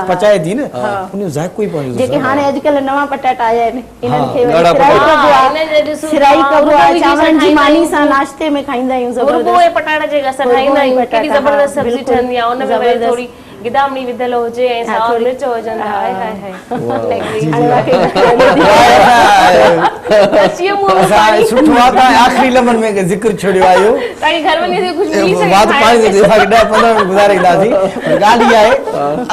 पचाए थी न उन ज़ाइको ई पंहिंजो जेके हाणे अॼुकल्ह नवां पटाटा आया आहिनि, इन्हनि खे ॻाढ़ा सिराई कबो आहे, चांवरनि जी मानी सां नाश्ते में खाईंदा आहियूं। पटाटा जेका असां ठाहींदा आहियूं, केॾी ज़बरदस्त सब्जी ठहंदी आहे, उन में थोरी गिदामड़ी विधल हुजे ऐं सावा मिर्च हुजनि हाय हाय हाय सुठो आहे तव्हां आख़िरी लम्हनि में ज़िक्र छॾियो आहियो ताईं घर वञी करे कुझु मिली सके बात पाणी ते 10-15 मिंट गुज़ारींदासीं ॻाल्हि इहा आहे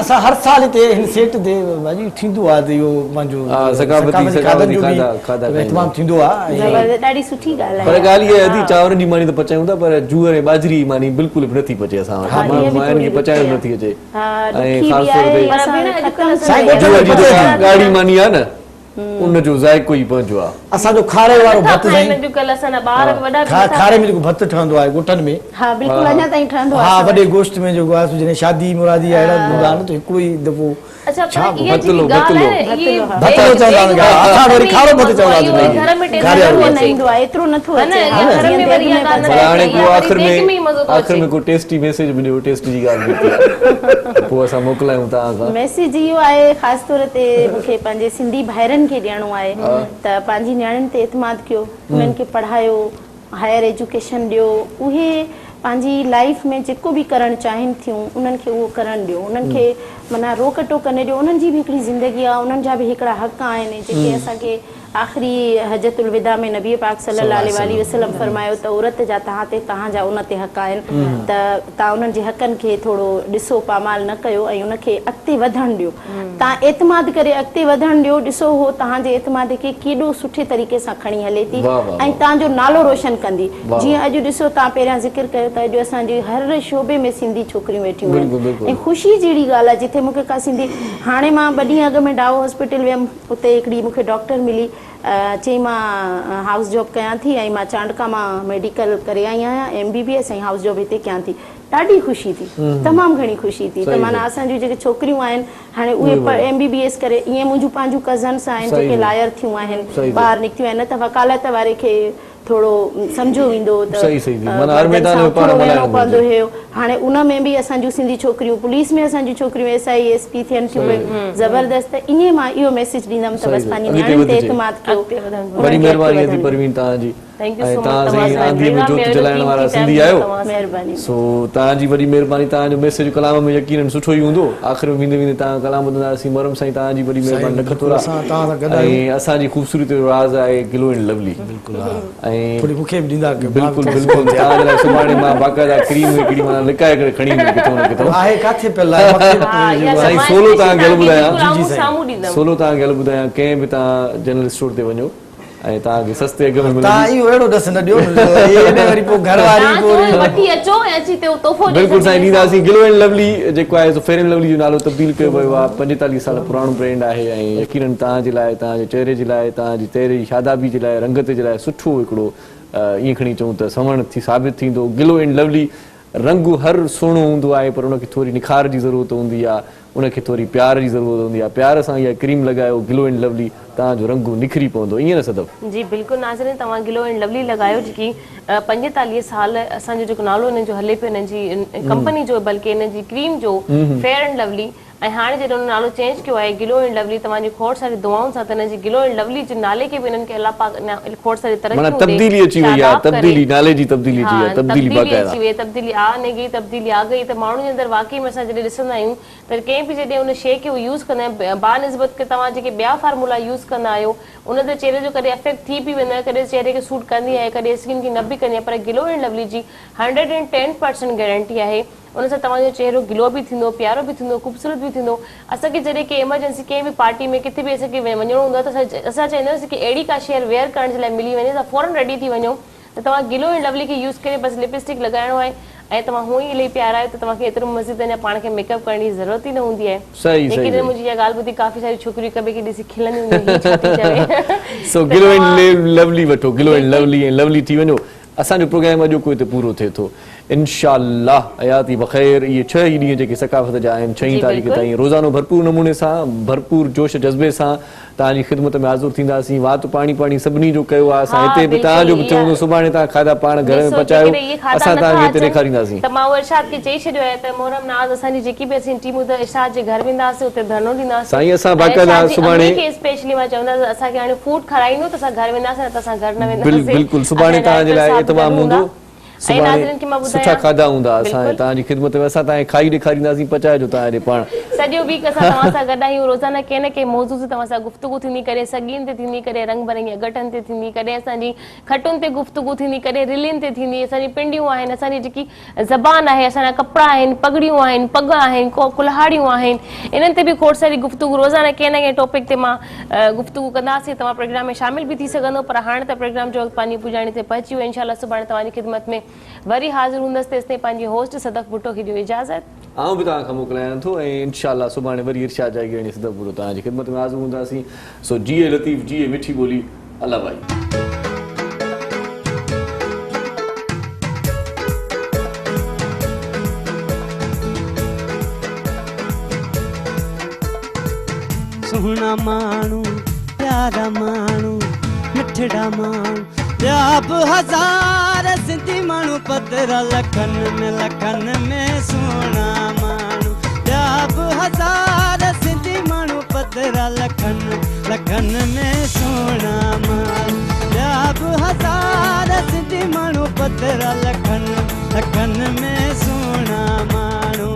असां हर साल हिते हिन सेट ते भाॼी थींदो आहे त इहो मुंहिंजो सकाफ़ती खाधनि जो बि तमामु थींदो आहे ॾाढी सुठी ॻाल्हि आहे पर ॻाल्हि इहा आहे अधी चांवरनि जी मानी त पचायूं था पर जूअर ऐं बाजरी जी मानी बिल्कुलु बि नथी पचे असां वटि मायुनि खे पचाइण नथी अचे ऐं ख़ासि तौर ते ॻाढ़ी मानी आहे न उनजो ज़ाइक़ो ई पंहिंजो आहे असांजो खारे वारो भत खारे में जेको भत ठहंदो आहे ॻोठनि में हा बिल्कुलु अञा ताईं ठहंदो हा वॾे गोश्त में जेको आहे जॾहिं शादी मुरादी अहिड़ा हूंदा आहिनि त हिकिड़ो ई दफ़ो अच्छा छा भतलो भतलो चवंदा आहिनि असां वरी खारो भत चवंदासीं न ईंदो आहे एतिरो नथो अचे हाणे को आख़िर में को टेस्टी मैसेज मिलियो टेस्ट जी ॻाल्हि निकिती पोइ असां मोकिलायूं तव्हां मैसेज इहो आहे ख़ासि तौर ते मूंखे पंहिंजे सिंधी भाइरनि खे ॾियणो आहे त पंहिंजी नियाणियुनि ते एतमाद कयो उन्हनि खे पढ़ायो हायर एजुकेशन ॾियो उहे पंहिंजी लाइफ में जेको बि करणु चाहिनि थियूं उन्हनि खे उहो करणु ॾियो उन्हनि खे माना रोक टोक न ॾियो उन्हनि जी बि हिकिड़ी ज़िंदगी आहे उन्हनि जा बि हिकिड़ा हक़ आहिनि जेके असांखे आख़िरी हजतुल विदा में नबी पाक सल्लल्लाहु अलैहि वसल्लम फरमायो त औरत जा तव्हांजा उन ते हक़ आहिनि त तव्हां उन्हनि जे हक़नि खे थोरो ॾिसो पामाल न कयो ऐं उनखे अॻिते वधणु ॾियो तव्हां एतमाद करे अॻिते वधणु ॾियो ॾिसो हो तव्हांजे एतमाद खे केॾो सुठे तरीक़े सां खणी हले थी ऐं तव्हांजो नालो रोशन कंदी जीअं अॼु ॾिसो तव्हां पहिरियां ज़िक्र कयो त अॼु असांजे हर शोबे में सिंधी छोकिरियूं वेठियूं आहिनि ऐं ख़ुशी जहिड़ी ॻाल्हि आहे जिथे मूंखे का सिंधी हाणे मां ॿ ॾींहं अॻु में डाओ हॉस्पिटल वियमि उते हिकिड़ी मूंखे डॉक्टर मिली चई मां हाउस जॉब कयां थी ऐं मां चांडका मां मेडिकल करे आई आहियां MBBS ऐं हाउस जॉब हिते कयां थी ॾाढी ख़ुशी थी तमामु घणी ख़ुशी थी त माना असांजूं जेके छोकिरियूं आहिनि हाणे उहे MBBS करे ईअं मुंहिंजूं पंहिंजूं कज़न्स आहिनि जेके लायर थियूं आहिनि ॿाहिरि निकितियूं आहिनि न त वकालत वारे खे थोरो सम्झो वेंदो त पवंदो हुयो हाणे उन में बि असांजूं सिंधी छोकिरियूं पुलिस में असांजूं छोकिरियूं SI SP थियनि थियूं ज़बरदस्त ईअं मां इहो मैसेज ॾींदमि त बसि पंहिंजी नियाणियुनि ते एतमाद कयो वॾी महिरबानी आहे परवीन तव्हांजी तव्हां साईं आंधीअ में जोत जलाइण वारा सिंधी आहियो महिरबानी सो तव्हांजी वॾी महिरबानी तव्हांजो मैसेज कलाम में यकीनन सुठो ई हूंदो आख़िर में वेंदे वेंदे तव्हां कलाम ॿुधंदासीं मरम साईं तव्हांजी वॾी महिरबानी लख थोरा ऐं असांजी ख़ूबसूरती जो राज़ आहे ग्लो एंड लवली ऐं मूंखे बि ॾींदा बिल्कुलु बिल्कुलु तव्हांजे लाइ सुभाणे मां बाक़ाइदा क्रीम हिकिड़ी माना लिकाए करे खणी ईंदुमि किथां न किथां आहे किथे पियल आहे साईं सोलो तव्हांखे हल ॿुधायां सोलो तव्हांखे हल ॿुधायां कंहिं बि तव्हां जनरल स्टोर ते वञो ऐं तव्हांखे सस्ते अघ में मिलंदी इहो अहिड़ो ॾस न ॾियो वरी पोइ घरवारी वठी अचो ऐं अची ते तोहफ़ो बिल्कुलु साईं ॾींदासीं ग्लो एंड लवली जेको आहे फेयर एंड लवली जो नालो तब्दील कयो वियो आहे 45 साल पुराणो ब्रांड आहे ऐं यकीनन तव्हांजे लाइ तव्हांजे चहिरे जे लाइ तव्हांजी चहिरे जी शादाबी जे लाइ रंगत जे लाइ सुठो हिकिड़ो ईअं खणी चऊं त सवण थी साबित थींदो ग्लो एंड लवली रंग हर सुहिणो हूंदो आहे पर उनखे थोरी निखार जी ज़रूरत हूंदी आहे उनखे थोरी प्यार जी ज़रूरत हूंदी आहे प्यार सां इहा क्रीम लॻायो ग्लो एंड लवली तव्हांजो रंग निखरी पवंदो ईअं न सदब जी बिल्कुलु नाज़रीन तव्हां ग्लो एंड लवली लॻायो जेकी 45 साल असांजो जेको नालो हिन जो हले पियो हिन जी कंपनी जो बल्कि हिन जी क्रीम जो फेयर एंड लवली ऐं हाणे जॾहिं हुन नालो चेंज कयो आहे ग्लो एंड लवली तव्हांजी खोड़ सारी दुआउनि सां त हिन जी ग्लो एंड लवली जे नाले खे बि हिननि खे अलाह पाक खोड़ सारी तरक़ी तब्दीली अची वई आहे तब्दीली नाले जी तब्दीली थी आहे तब्दीली अची वई तब्दीली तब्दीली आ गई त माण्हुनि जे अंदरि वाकई में असां जॾहिं ॾिसंदा आहियूं त कंहिं बि जॾहिं उन शइ खे उहो यूज़ कंदा आहियूं बानिस्बत के तव्हां जेके ॿिया फार्मूला यूज़ कंदा आहियो उन ते चहिरे जो कॾहिं इफेक्ट थी बि वेंदो आहे कॾहिं चहिरे खे सूट कंदी आहे कॾहिं स्किन खे न बि कंदी आहे पर ग्लो एंड लवली जी 110% गारंटी आहे उन सां तव्हांजो चहिरो ग्लो बि थींदो प्यारो बि थींदो ख़ूबसूरत बि थींदो असांखे जॾहिं की एमरजेंसी कंहिं बि पार्टी में किथे बि असांखे वञिणो हूंदो आहे त असां चाहींदासीं की अहिड़ी का शइ वेयर करण जे लाइ मिली वञे त फौरन रेडी थी वञो त तव्हां ग्लो एंड लवली खे यूज़ करे बसि लिपस्टिक लॻाइणो आहे ऐं तव्हां हूअं ई इलाही प्यारा आहियो त तव्हांखे एतिरो मज़ीद अञा पाण खे मेकअप करण जी ज़रूरत ई न हूंदी आहे लेकिन मुंहिंजी इहा ॻाल्हि ॿुधी काफ़ी सारी छोकिरियूं हिक ॿिए खे ॾिसी खिलंदियूं सो ग्लो एंड लवली वठो ग्लो एंड लवली ऐं लवली थी वञो असांजो प्रोग्राम अॼोको हिते पूरो थिए थो इंशाअल्लाह हयाती बख़ैर इहे 6 ई ॾींहं जेके सकाफ़त जा आहिनि 6 तारीख़ ताईं रोज़ानो भरपूर नमूने सां भरपूर जोश जज़्बे सां तव्हांजी ख़िदमत में हाज़ुर थींदासीं वात पाणी सभिनी जो कयो आहे असां हिते बि तव्हांजो बि चवंदो सुभाणे तव्हां खाधा पाण घर में पचायो असां तव्हांखे हिते ॾेखारींदासीं त मां इरशाद खे चई छॾियो आहे त मोहरम नाज़ असांजी जेकी बि असीं टीम इरशाद जे घर वेंदासीं उते धरनो ॾींदासीं साईं असां बाक़ाइदा सुभाणे स्पेशली मां चवंदासीं असांखे हाणे फूड खाराईंदो त असां घर वेंदासीं न त असां घर न वेंदासीं बिल्कुलु सुभाणे तव्हांजे लाइ इतमाम हूंदो ऐं नाज़रीन खे मां सुठा ॿुधायां खाधा हूंदा असां बिल्कुलु। तव्हांजी ख़िदमत में असां तव्हांखे खाई ॾेखारींदासीं पचाए जो तव्हां ॾे पाण सॼो वीक असां तव्हां सां गॾु आहियूं रोज़ाना कंहिं न कंहिं मौज़ू ते तव्हां सां गुफ़्तगू थींदी करे सॻियुनि ते थींदी करे रंग बिरंगी अगटनि ते थींदी कॾहिं असांजी खटुनि ते गुफ़्तगू थींदी कॾहिं रिलियुनि ते थींदी असांजी पिंडियूं आहिनि असांजी जेकी ज़बान आहे असांजा कपिड़ा आहिनि पगड़ियूं आहिनि पग आहिनि कुल्हाड़ियूं आहिनि इन्हनि ते बि खोड़ सारी गुफ़्तगू रोज़ाना कंहिं न कंहिं टॉपिक ते मां गुफ़्तगू कंदासीं तव्हां प्रोग्राम में शामिल बि थी सघंदो पर हाणे त प्रोग्राम जो वक़्तु पंहिंजी पुॼाणी ते पहुची वियो इंशाल्लाह सुभाणे तव्हांजी ख़िदमत में वरी हाज़िर हूंदसि तेसिताईं पंहिंजी होस्ट सदक भुट्टो खे ॾियो इजाज़त आऊं बि तव्हांखां मोकिलायां थो ऐं इंशाल्लाह सुभाणे वरी इरशाद जागीरानी सदक भुट्टो तव्हांजी ख़िदमत में हाज़िर हूंदासीं सो जिए लतीफ़ जिए मिठी ॿोली अल्लाह भाई सुहिणा माण्हू प्यारा माण्हू मिठड़ा माण्हू ॿिया बि हज़ार सिंधी माण्हू पधर लखन में सुहिणा माण्हू ॿिया बि हज़ार सिंधी माण्हू पधर लखन में सुहिणा माण्हू ॿिया बि हज़ार सिंधी माण्हू पधर लखन में सुहिणा माण्हू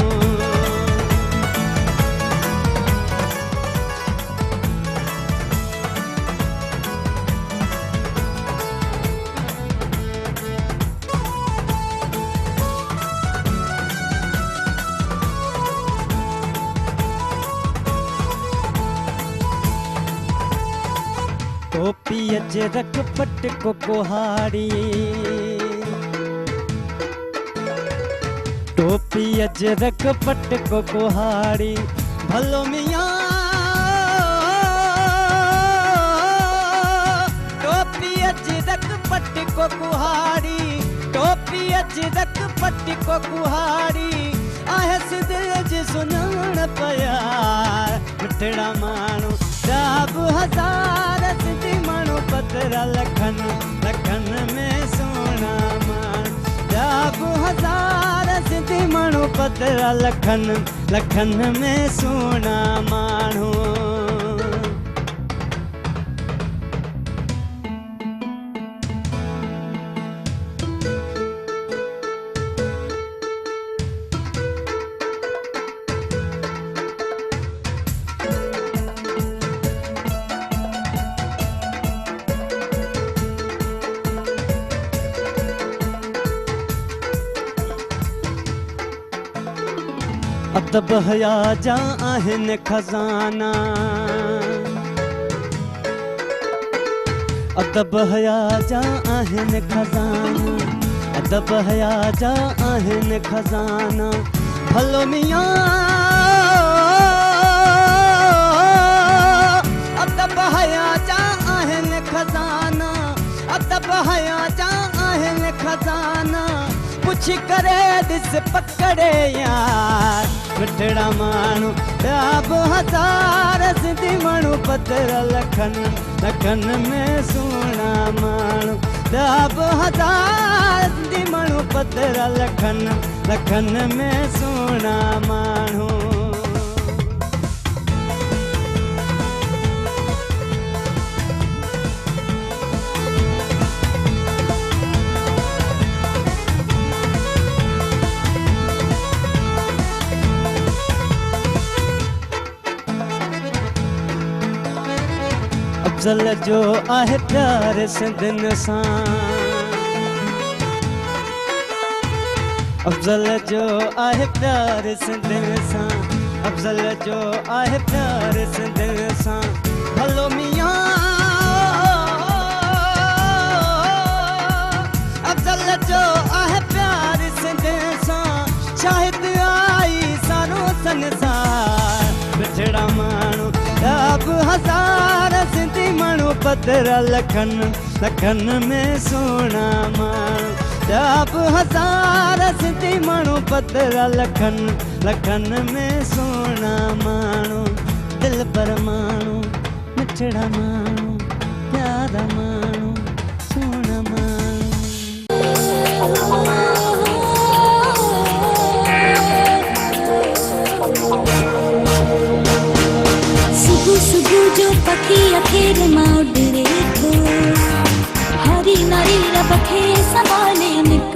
टोपी अजरक पट को कुहाड़ी टोपी अजरक पट को कुहाड़ी भलो मियाँ टोपी अजरक पट को कुहाड़ी टोपी अजरक पट को कुहाड़ी आहे दिल जी सुञाण प्यार मिठड़ा माण्हू ॿिया बि हज़ार सिंधी माण्हू पधर लखन में सुहिणा माण्हू ॿिया बि हज़ार सिंधी माण्हू पधर लखन में सुहिणा माण्हू अदब हया जा आहिनि खज़ाना अदब हया जा आहिनि खज़ाना अदब हया जा आहिनि खज़ाना भलो मियाँ अदब हया जा आहिनि खज़ाना अदब हया जा आहिनि खज़ाना पुछ करे ॾिस पकड़े यार मिठड़ा माण्हू ॿिया बि हज़ार सिंधी माण्हू पधर लखन में सुहिणा माण्हू ॿिया बि हज़ार सिंधी माण्हू पधर लखन में सुहिणा माण्हू अफ़ज़ल जो आहे प्यार सिंधियुनि सां अफ़ज़ल जो आहे प्यार सिंधियुनि सां अफ़ज़ल जो आहे प्यार सिंधियुनि सां भलो मियाँ अफ़ज़ल जो आहे प्यार सिंधियुनि सां शाहिद आई सारो संसार मिठड़ा माण्हू ॿिया बि हज़ार सिंधी माण्हू पधर लखन में सुहिणा माण्हू ॿिया बि हज़ार सिंधी माण्हू पधर लखन में सुहिणा माण्हू दिल पर माण्हू मिठड़ा माण्हू प्यारा माण्हू सुहिणा माण्हू सुबह जो पखी अखेर मां उॾरे थो हरी नारी रब खे संभाले निक